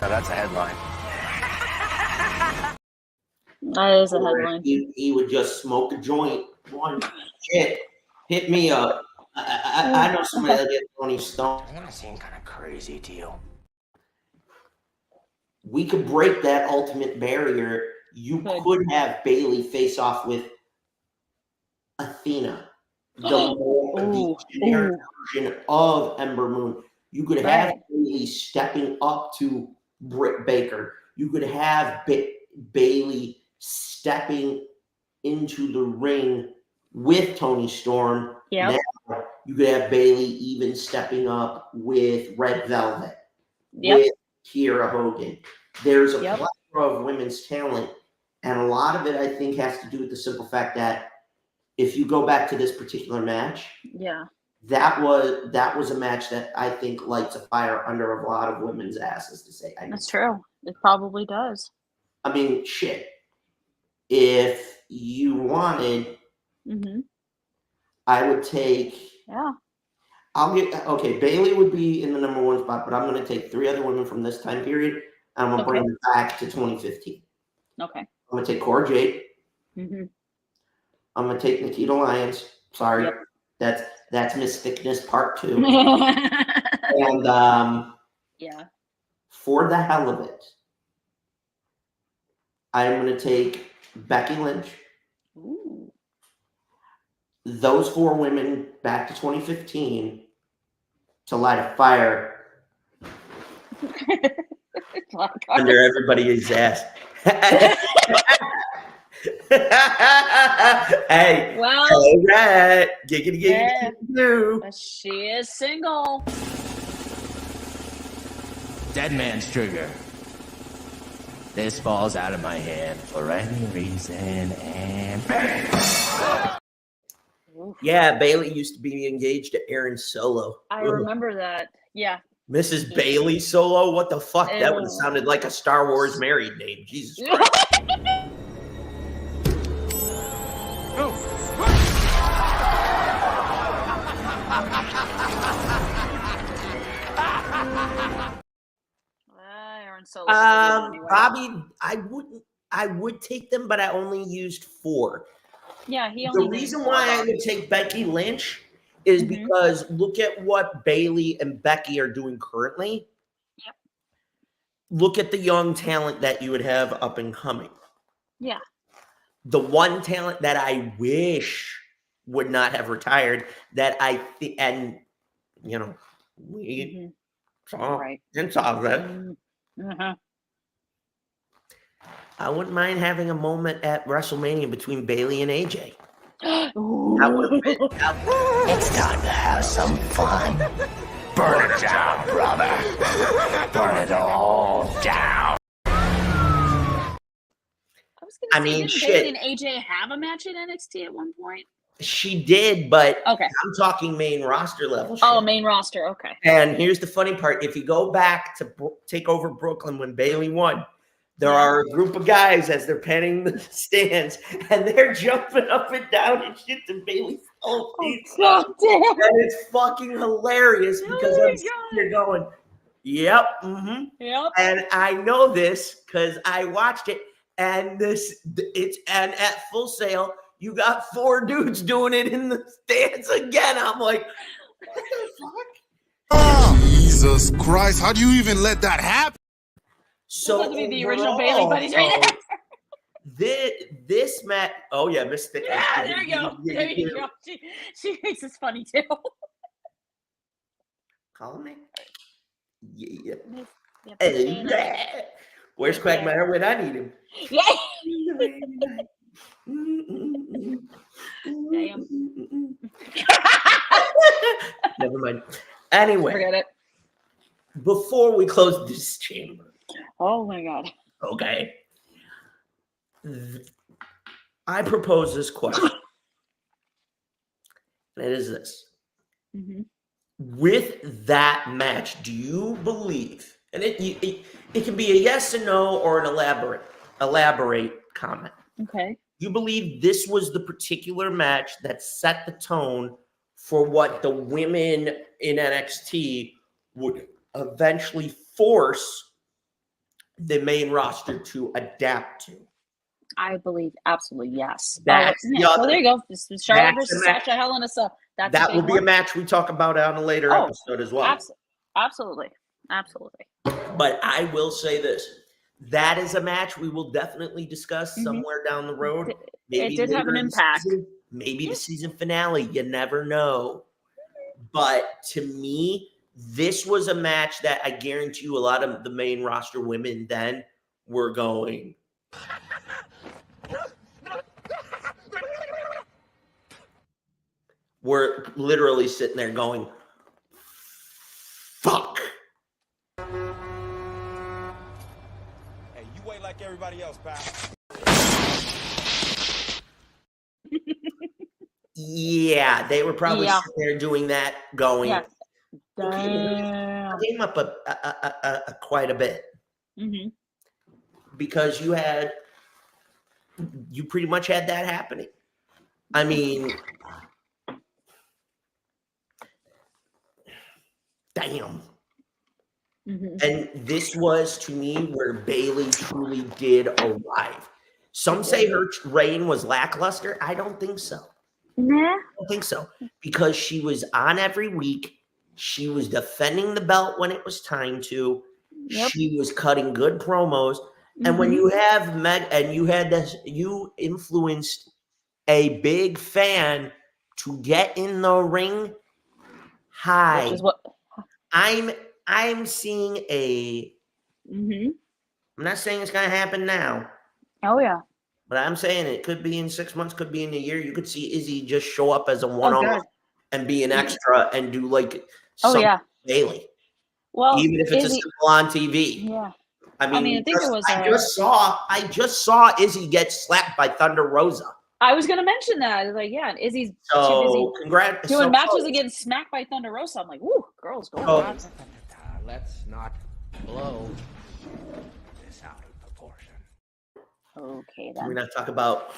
now that's a headline. That is a headline. He would just smoke a joint. One shit, hit me up. I know somebody that gets Tony Stone. I'm gonna seem kind of crazy to you. We could break that ultimate barrier. You could have Bayley face off with Athena, the generic version of Ember Moon. You could have Bayley stepping up to Britt Baker. You could have Bayley stepping into the ring with Toni Storm. Yeah. You could have Bayley even stepping up with Red Velvet, with Kiera Hogan. There's a plethora of women's talent, and a lot of it, I think, has to do with the simple fact that if you go back to this particular match, that was a match that I think lights a fire under a lot of women's asses to say. That's true. It probably does. I mean, shit. If you wanted, I would take. Bayley would be in the number 1 spot, but I'm going to take 3 other women from this time period, and I'm going to bring them back to 2015. Okay. I'm going to take Cora Jade. I'm going to take Nikita Lyons. Sorry, that's Miss Thickness Part 2. And for the hell of it, I'm going to take Becky Lynch. Ooh. Those 4 women back to 2015 to light a fire under everybody's ass. Hey, well, all right. Giggity. But she is single. Dead man's trigger. This falls out of my hand for any reason, and bang! Yeah, Bayley used to be engaged to Aaron Solo. I remember that. Yeah. Mrs. Bayley Solo? What the fuck? That would have sounded like a Star Wars married name. Jesus Christ. Aaron Solo. Bobby, I would take them, but I only used 4. Yeah, he only. The reason why I would take Becky Lynch is because look at what Bayley and Becky are doing currently. Yep. Look at the young talent that you would have up and coming. Yeah. The one talent that I wish would not have retired, that I think, and you know, we saw and saw that. I wouldn't mind having a moment at WrestleMania between Bayley and AJ. It's time to have some fun. Burn it down, brother. Burn it all down. I mean, didn't Bayley and AJ have a match in NXT at one point? She did, but okay. I'm talking main roster level. Oh, main roster. Okay. And here's the funny part. If you go back to take over Brooklyn when Bayley won, There are a group of guys as they're panning the stands, and they're jumping up and down and shit to Bayley's whole pizza. And it's fucking hilarious because I'm sitting here going, yep, yep. And I know this because I watched it, and and at Full Sail, you got 4 dudes doing it in the stands again. I'm like, what the fuck? Jesus Christ, how do you even let that happen? So supposed to be the original Bayley buddies right there. This match, oh yeah, Miss Thick. Yeah, there you go. There you go. She makes this funny too. Call me. Yeah. Yep. Hey, where's Quagmire when I need him? Yeah. Never mind. Anyway, forget it. Before we close this chamber. Oh my God. Okay. I propose this question. And it is this. Mm-hmm. With that match, do you believe, and it can be a yes and no or an elaborate comment. Okay. You believe this was the particular match that set the tone for what the women in NXT would eventually force the main roster to adapt to? I believe absolutely yes. That's so there you go. This is Charlotte versus Sasha Hell in a Cell. That will be a match we talk about on a later episode as well. Absolutely. But I will say this. That is a match we will definitely discuss somewhere down the road. Maybe it did have an impact. Maybe the season finale. You never know. But to me, this was a match that I guarantee you a lot of the main roster women then were going, we're literally sitting there going, fuck. Hey, you wait like everybody else, pal. Yeah, they were probably sitting there doing that, going, Damn. Came up quite a bit. Mm-hmm. Because you pretty much had that happening. I mean, damn. Mm-hmm. And this was, to me, where Bayley truly did arrive. Some say her reign was lackluster. I don't think so. Nah. I don't think so. Because she was on every week. She was defending the belt when it was time to. Yep. She was cutting good promos. Mm-hmm. And when you have you influenced a big fan to get in the ring. Hi. Which is what I'm seeing a. Mm-hmm. I'm not saying it's gonna happen now. Oh yeah. But I'm saying it could be in 6 months, could be in a year. You could see Izzy just show up as a one-off and be an extra and do like something daily. Well, even if it's a simple on TV. Yeah. I mean I think it was. I just saw Izzy get slapped by Thunder Rosa. I was gonna mention that. Like, yeah, Izzy's too busy congrats doing matches and getting smacked by Thunder Rosa. I'm like, ooh, girls go on. Let's not blow this out of proportion. Okay, then. Can we not talk about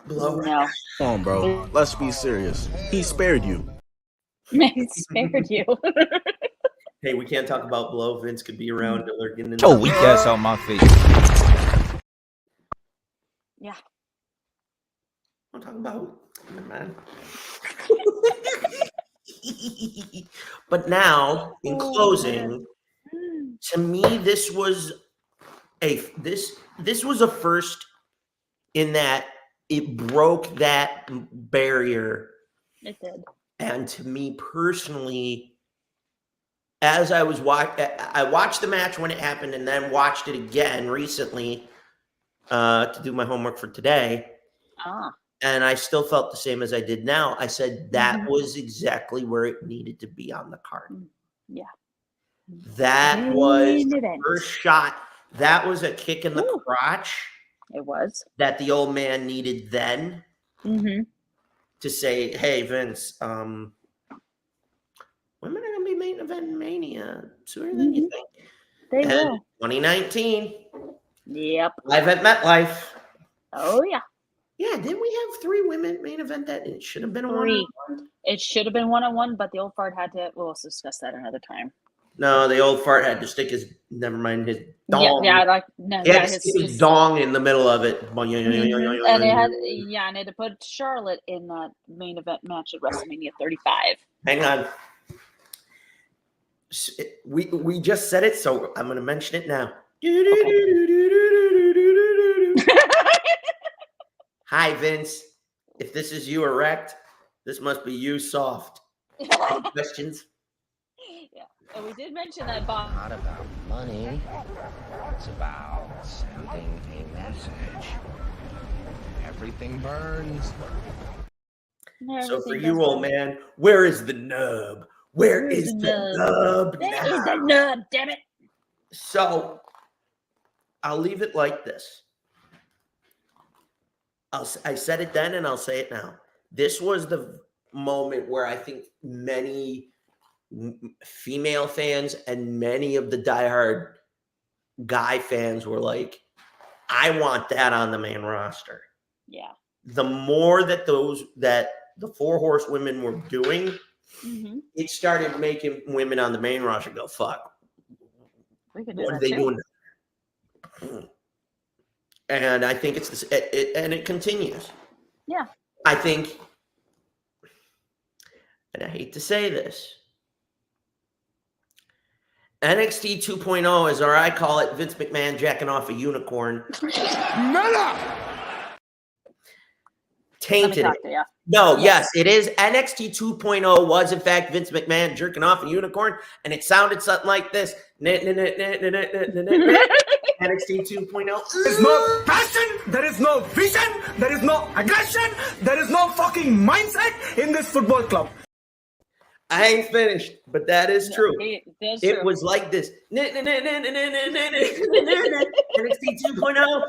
blow? No. Come on, bro. Let's be serious. He spared you. He spared you. Hey, we can't talk about blow. Vince could be around. Oh, weak ass on my face. Yeah. I'm talking about man. But now, in closing, to me, this was a first in that it broke that barrier. It did. And to me personally, as I watched the match when it happened, and then watched it again recently to do my homework for today. And I still felt the same as I did now. I said that was exactly where it needed to be on the card. Yeah. That was the first shot. That was a kick in the crotch. It was. That the old man needed then to say, hey, Vince, women are going to be main event Mania sooner than you think. They will. 2019. Yep. Live at MetLife. Oh, yeah. Yeah, didn't we have 3 women main event that it should have been a 3. one-on-one? It should have been 1-on-1, but the old fart had to. We'll discuss that another time. No, the old fart had to stick his. Never mind his dong. Yeah, like no, He had yeah, to stick his dong in the middle of it. and it had and it had to put Charlotte in that main event match at WrestleMania 35. Hang on. We just said it, so I'm going to mention it now. Hi, Vince. If this is you erect, this must be you soft. Any questions? Yeah, and we did mention that Bob. Not about money. It's about sending a message. Everything burns. So for you, old man, where is the nub? Where is the nub? Where is the nub? Damn it! So I'll leave it like this. I said it then, and I'll say it now. This was the moment where I think many female fans and many of the diehard guy fans were like, I want that on the main roster. Yeah. The more that the 4 horsewomen were doing, it started making women on the main roster go, fuck. We could do What that are they too. doing? And I think it's this, and it continues. Yeah. I think, and I hate to say this, NXT 2.0 is, or I call it, Vince McMahon jacking off a unicorn. Meta! Tainted it. Yeah. No, yes, it is. NXT 2.0 was, in fact, Vince McMahon jerking off a unicorn, and it sounded something like this. NXT 2.0. There's no passion, there is no vision, there is no aggression, there is no fucking mindset in this football club. I ain't finished, but that is true. That's It true. was like this. NXT 2.0.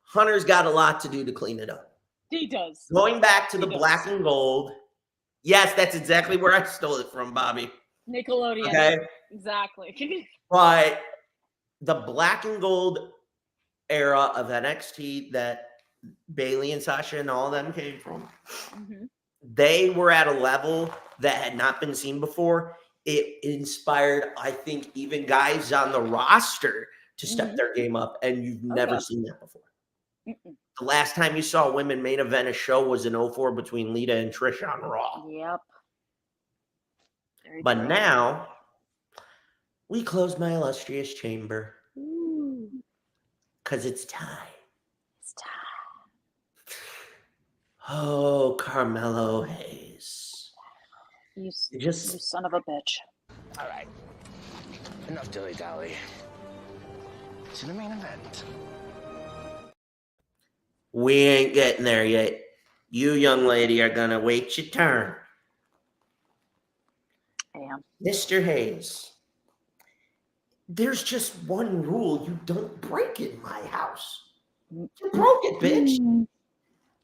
Hunter's got a lot to do to clean it up. He does. Going back to the black and gold. Yes, that's exactly where I stole it from, Bobby. Nickelodeon. Okay. Exactly. But the black and gold era of NXT that Bayley and Sasha and all of them came from, they were at a level that had not been seen before. It inspired, I think, even guys on the roster to step their game up, and you've never seen that before. The last time you saw women main event a show was in 04 between Lita and Trish on Raw. Yep. But now, we close my illustrious chamber. Because it's time. It's time. Oh, Carmelo Hayes. You you son of a bitch. All right. Enough dilly-dally. To the main event. We ain't getting there yet. You, young lady, are going to wait your turn. I am. Mr. Hayes, there's just one rule you don't break in my house. You broke it, bitch.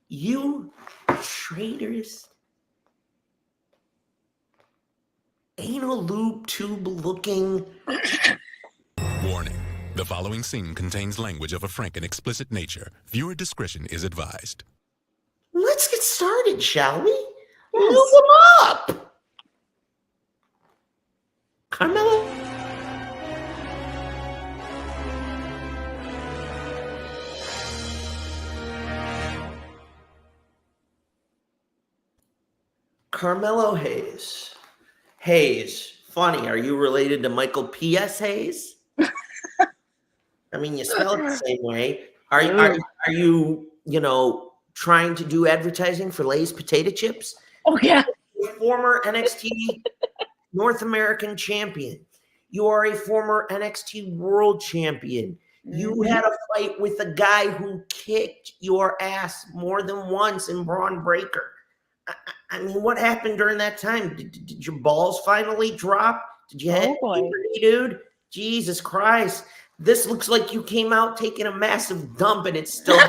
You traitors. Anal lube tube looking. Warning. The following scene contains language of a frank and explicit nature. Viewer discretion is advised. Let's get started, shall we? Move them up. Carmelo. Carmelo Hayes. Hayes. Funny. Are you related to Michael P.S. Hayes? I mean, you spell it the same way. Are you, trying to do advertising for Lay's potato chips? Oh, yeah. Former NXT North American champion. You are a former NXT world champion. You had a fight with a guy who kicked your ass more than once in Bron Breakker. I mean, what happened during that time? Did your balls finally drop? Did you hit puberty, dude? Jesus Christ. This looks like you came out taking a massive dump and it's still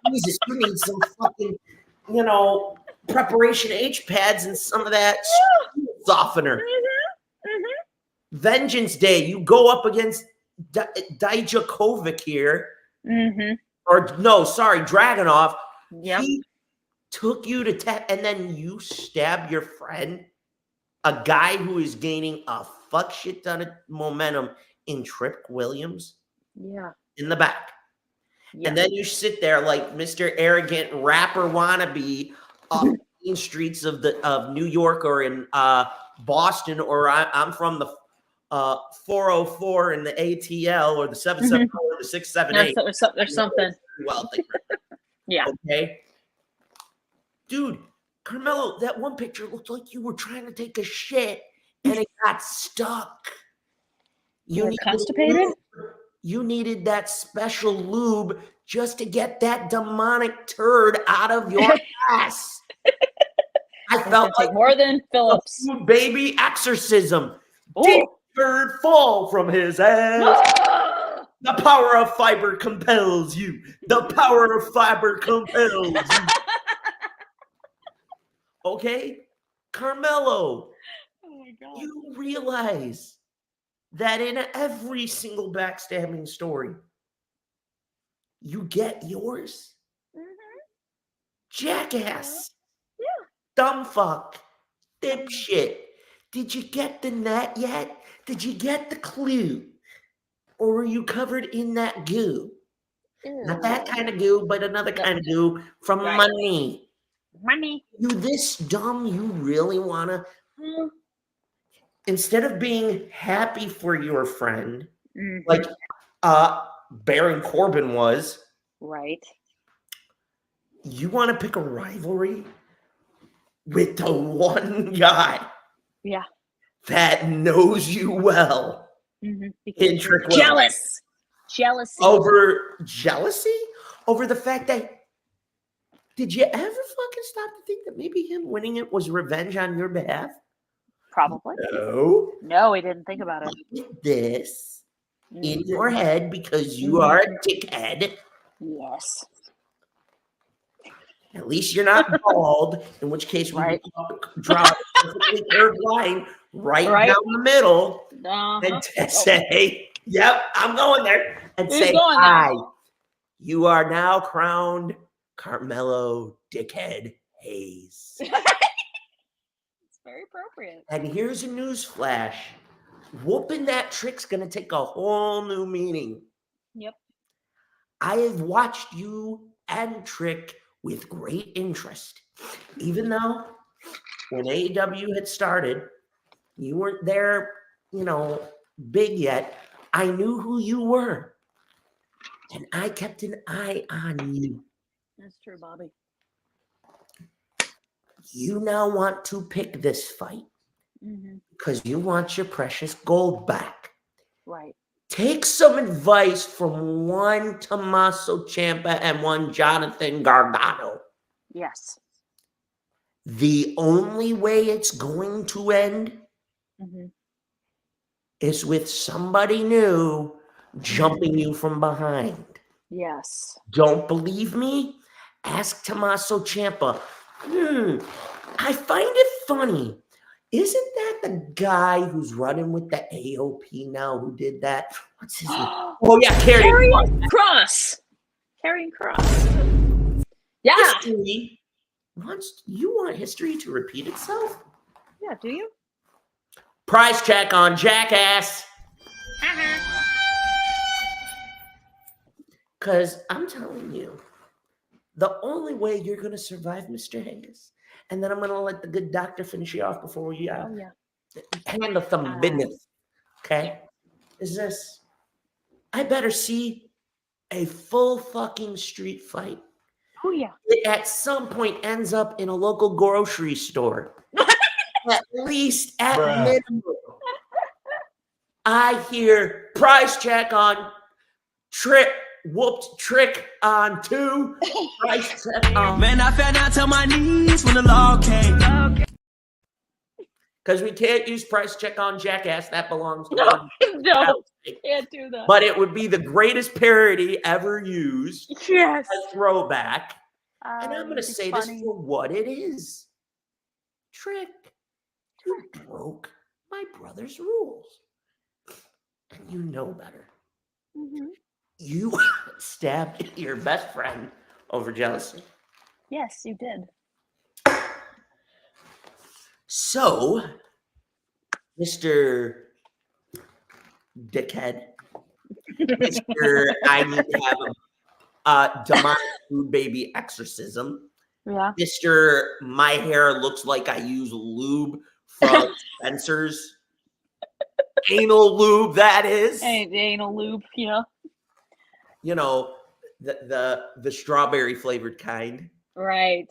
Jesus, you need some fucking, preparation H pads and some of that softener. Vengeance Day, you go up against Dijakovic here. Mm-hmm. Or no, sorry, Dragunov. Yep. He took you to tap, and then you stab your friend, a guy who is gaining a fuck shit ton of momentum in Trick Williams. Yeah. In the back. Yeah. And then you sit there like Mr. Arrogant rapper wannabe off the main streets of New York or in Boston, or I'm from the 404 in the ATL or the 770 or the 678. There's something. Well, yeah. Okay. Dude, Carmelo, that one picture looked like you were trying to take a shit and it got stuck. You were constipated? You needed that special lube just to get that demonic turd out of your ass. I felt like more than Phillips. Baby exorcism. Did turd fall from his ass? The power of fiber compels you. The power of fiber compels you. Okay? Carmelo. Oh my God. You realize that in every single backstabbing story, you get yours. Jackass. Yeah. Dumb fuck. Dipshit. Did you get the net yet? Did you get the clue? Or were you covered in that goo? Not that kind of goo, but another kind of goo from money. Money. You this dumb, you really want to... Instead of being happy for your friend, like Baron Corbin was, right? You want to pick a rivalry with the one guy, that knows you well. In Trick jealous, over jealousy, over the fact that did you ever fucking stop to think that maybe him winning it was revenge on your behalf? Probably. No, we didn't think about it. Get this in your head because you are a dickhead. Yes. At least you're not bald, in which case we draw a perfectly curved line right down the middle and say, yep, I'm going there. And say, hi, you are now crowned Carmelo Dickhead Hayes. Very appropriate. And here's a news flash. Whooping that trick's going to take a whole new meaning. Yep. I have watched you and Trick with great interest. Even though when AEW had started, you weren't there, big yet. I knew who you were. And I kept an eye on you. That's true, Bobby. You now want to pick this fight because you want your precious gold back. Right. Take some advice from one Tommaso Ciampa and one Jonathan Gargano. Yes. The only way it's going to end is with somebody new jumping you from behind. Yes. Don't believe me? Ask Tommaso Ciampa. I find it funny. Isn't that the guy who's running with the AOP now who did that? What's his name? Oh, yeah, Karrion Kross. Karrion Kross. Yeah. History. You want history to repeat itself? Yeah, do you? Price check on Jackass. Because I'm telling you, the only way you're going to survive, Mr. Hayes, and then I'm going to let the good doctor finish you off before we handle some business, okay, is this. I better see a full fucking street fight. Oh, yeah. It at some point ends up in a local grocery store. At least at minimum. I hear price check on Trick. Whooped Trick on 2. Price check on. Man, I fell down to my knees when the law came. Because we can't use price check on Jackass. That belongs to no, can't do that. But it would be the greatest parody ever used. Yes. A throwback. And I'm going to say this for what it is. Trick, you broke my brother's rules. and you know better. Mm-hmm. You stabbed your best friend over jealousy. Yes, you did. So, Mr. Dickhead, Mr. I need to have a demonic food baby exorcism. Yeah. Mr. My hair looks like I use lube from Spencer's. Anal lube, that is. Hey, the anal lube, you know. You know, the strawberry flavored kind. Right.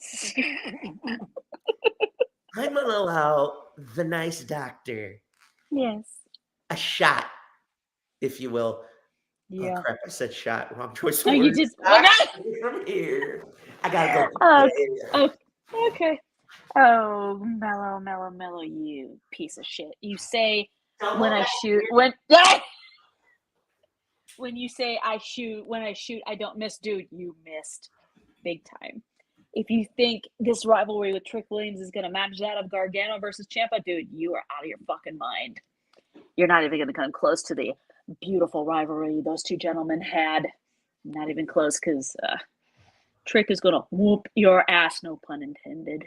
I'm gonna allow the nice doctor Yes. a shot, if you will. Yeah. Oh crap! I said shot. Wrong choice. Oh, of you words. just. Oh, From here, I gotta go. oh, okay. Oh, mellow, you piece of shit. You say when I shoot, when you say when I shoot, I don't miss, dude, you missed big time. If you think this rivalry with Trick Williams is going to match that of Gargano versus Ciampa, dude, you are out of your fucking mind. You're not even going to come close to the beautiful rivalry those two gentlemen had. Not even close, because Trick is going to whoop your ass, no pun intended.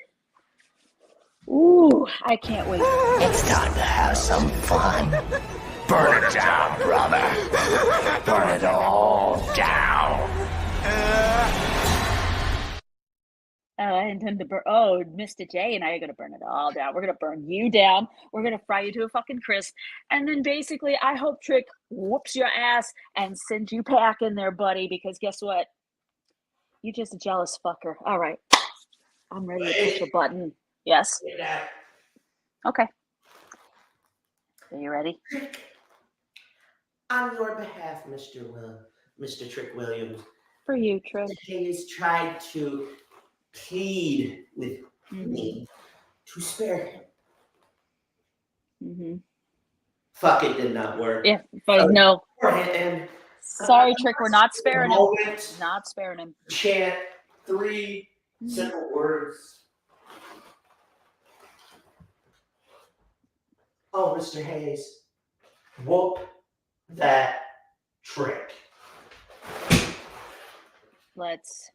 Ooh, I can't wait. It's time to have some fun. Burn it down, brother. Burn it all down. I intend to burn. Oh, Mr. J and I are going to burn it all down. We're going to burn you down. We're going to fry you to a fucking crisp. And then basically, I hope Trick whoops your ass and sends you packing there, buddy, because guess what? You're just a jealous fucker. All right. I'm ready to push a button. Yes. Okay. Are you ready? On your behalf, Mr. Trick Williams. For you, Trick. He has tried to plead with me to spare him. Mm-hmm. Fuck, it did not work. Yeah, but no. And sorry, Trick, we're not sparing him. Not sparing him. Chant 3 simple words. Oh, Mr. Hayes, whoop that Trick. Let's.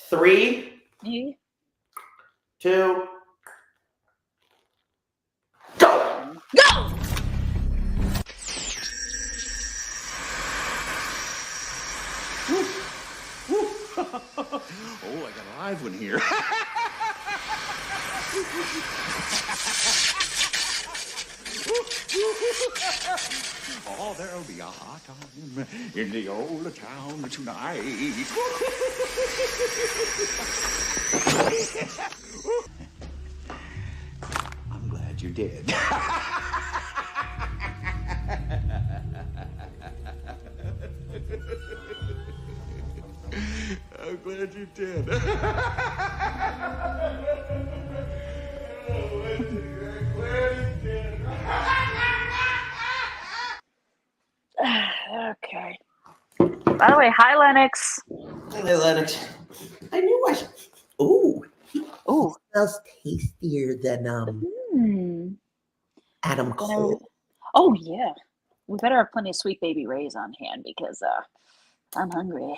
3, Me? 2, go! Go! Oh, I got a live one here. Oh, there'll be a hot time in the old town tonight. I'm glad you did. I'm glad you did. Okay. By the way, hi, Lennox. Hey, Lennox. I knew I. Ooh. Ooh. Smells tastier than Adam Cole. Oh yeah. We better have plenty of Sweet Baby Ray's on hand because I'm hungry.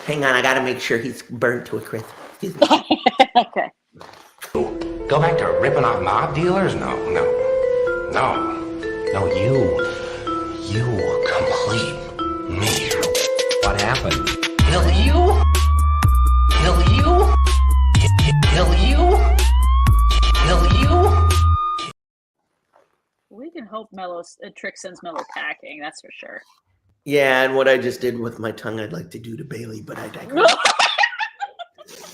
Hang on, I gotta make sure he's burnt to a crisp. Okay. Go back to ripping off mob dealers? No, you complete me. What happened? Kill you? We can hope Trick sends Mello packing, that's for sure. Yeah, and what I just did with my tongue, I'd like to do to Bayley, but I digress.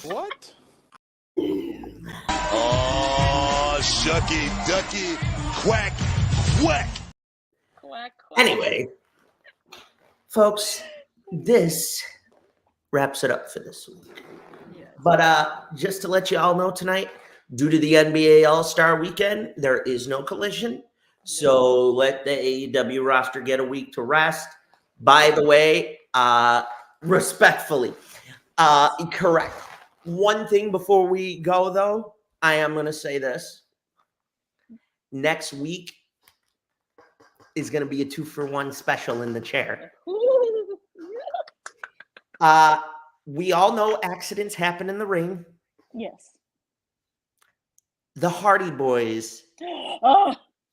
What? Oh, shucky, ducky, quack, quack. Quack, quack. Anyway, folks, this wraps it up for this week. Yes. But just to let you all know tonight, due to the NBA All-Star Weekend, there is no collision. So let the AEW roster get a week to rest. By the way, respectfully, correct. One thing before we go, though, I am going to say this. next week is going to be a 2-for-1 special in the chair. We all know accidents happen in the ring. Yes. The Hardy Boys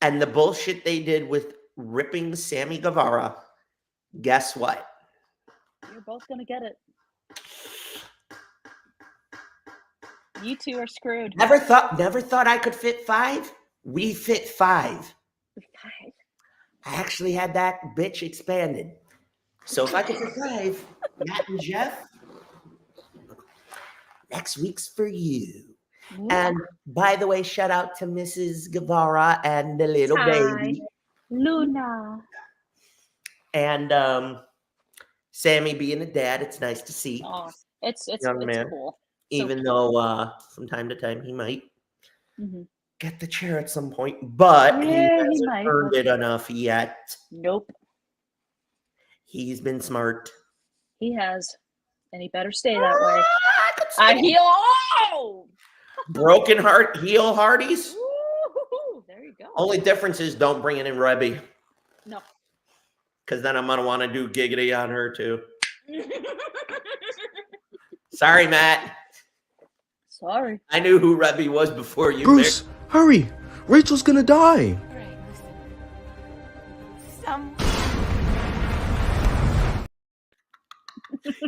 and the bullshit they did with ripping Sammy Guevara. Guess what? You're both going to get it. You two are screwed. Never thought I could fit 5. We fit 5. I actually had that bitch expanded. So if I could fit 5, Matt and Jeff, next week's for you. Yeah. And by the way, shout out to Mrs. Guevara and the little baby. Luna. And Sammy being a dad, it's nice to see. Oh, it's cool. Even though from time to time he might get the chair at some point, but he hasn't earned it enough yet. Nope. He's been smart. He has. And he better stay that way. I heal. Oh! Broken heart, heel Hardys. Ooh, there you go. Only difference is don't bring it in Rebby. No. Because then I'm going to want to do giggity on her too. Sorry, Matt. Sorry. I knew who Rebby was before you. Bruce, hurry. Rachel's going to die.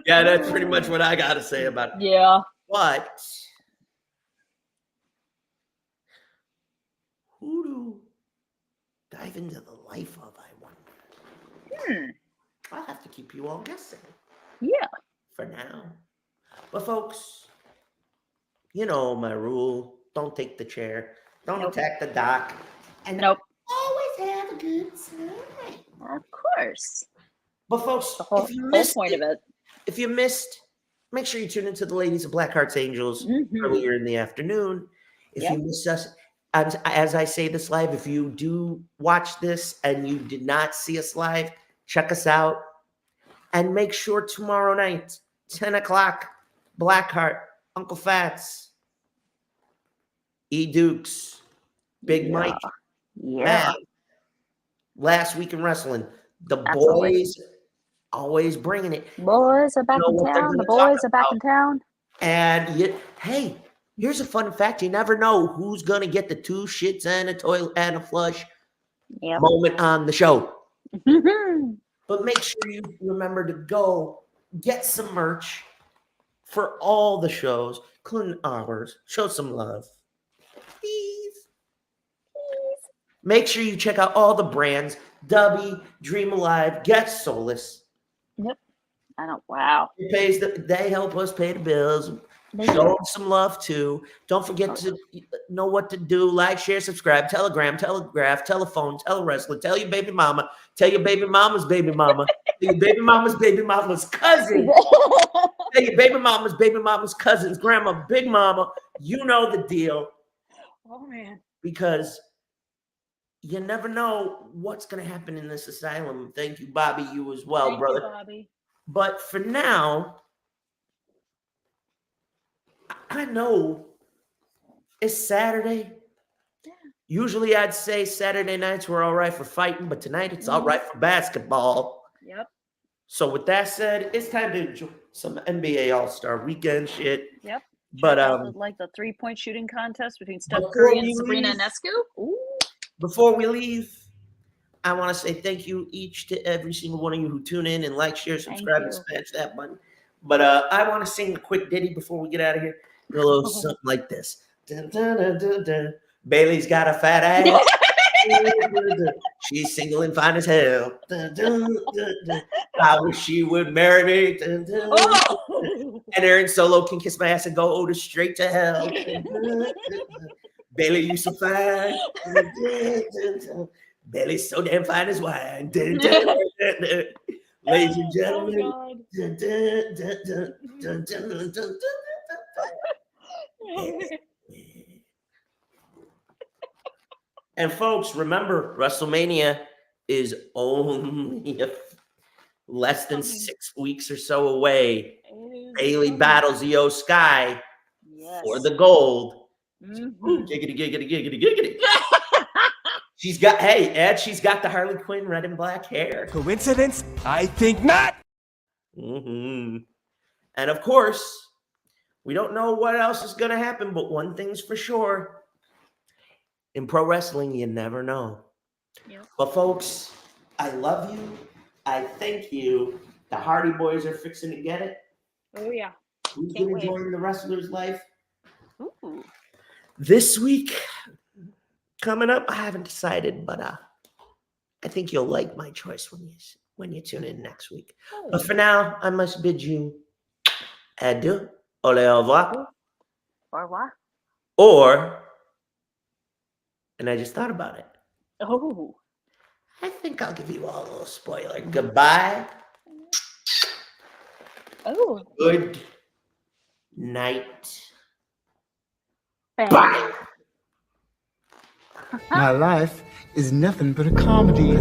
Yeah, that's pretty much what I got to say about it. Yeah. But who to dive into the life of, I wonder. I'll have to keep you all guessing. Yeah. For now. But folks, you know my rule. Don't take the chair. Don't attack the doc. And always have a good time. Of course. But folks, the whole point of it. If you missed, make sure you tune into the Ladies of Black Hearts Angels earlier in the afternoon. If you missed us, as I say this live, if you do watch this and you did not see us live, check us out. And make sure tomorrow night, 10 o'clock, Blackheart, Uncle Fats, E. Dukes, Big Mike, Matt, Last Week in Wrestling. The boys always bringing it. Boys are back in town. The boys are back in town. And hey, here's a fun fact. You never know who's going to get the 2 shits and a toilet and a flush moment on the show. But make sure you remember to go get some merch for all the shows, including ours. Show some love. Please. Make sure you check out all the brands. Dubby, Dream Alive, Get Solace. Yep. I don't. Wow. They help us pay the bills. Show them some love too. Don't forget to know what to do. Like, share, subscribe. Telegram, telegraph, telephone, telewrestler. Tell your baby mama. Tell your baby mama's baby mama. Tell your baby mama's cousin. Tell your baby mama's cousins. Grandma, big mama. You know the deal. Oh man. Because you never know what's going to happen in this asylum. Thank you, Bobby. You as well, brother. Thank you, Bobby. But for now, I know it's Saturday. Yeah. Usually I'd say Saturday nights were all right for fighting, but tonight it's all right for basketball. Yep. So with that said, it's time to enjoy some NBA All-Star Weekend shit. Yep. But like the 3-point shooting contest between Steph Curry and Sabrina Ionescu. Ooh. Before we leave, I want to say thank you each to every single one of you who tune in and like, share, subscribe, and smash that button. But I want to sing a quick ditty before we get out of here. A little something like this. Dun, dun, dun, dun, dun. Bailey's got a fat ass. She's single and fine as hell. Dun, dun, dun, dun. I wish she would marry me. Dun, dun, dun. And Aaron Solo can kiss my ass and go straight to hell. Dun, dun, dun, dun. Bailey, you so fine. Dun, dun, dun, dun. Bailey's so damn fine as wine. Dun, dun, dun, dun. Ladies and gentlemen. Dun, dun, dun, dun, dun, dun, dun, dun. And folks, remember, WrestleMania is only less than 6 weeks or so away. Bayley battles Io Sky for the gold. Ooh, giggity, giggity, giggity, giggity. She's got the Harley Quinn red and black hair. Coincidence? I think not. Mm-hmm. And of course, we don't know what else is going to happen, but one thing's for sure. In pro wrestling, you never know. Yep. But folks, I love you. I thank you. The Hardy Boys are fixing to get it. Oh, yeah. Who's going to join the wrestler's life? Ooh. This week, coming up, I haven't decided, but I think you'll like my choice when you tune in next week. Oh. But for now, I must bid you adieu, au revoir, Au revoir. or, and I just thought about it. Oh. I think I'll give you all a little spoiler. Goodbye. Oh. Good night. Bang. Bye. My life is nothing but a comedy.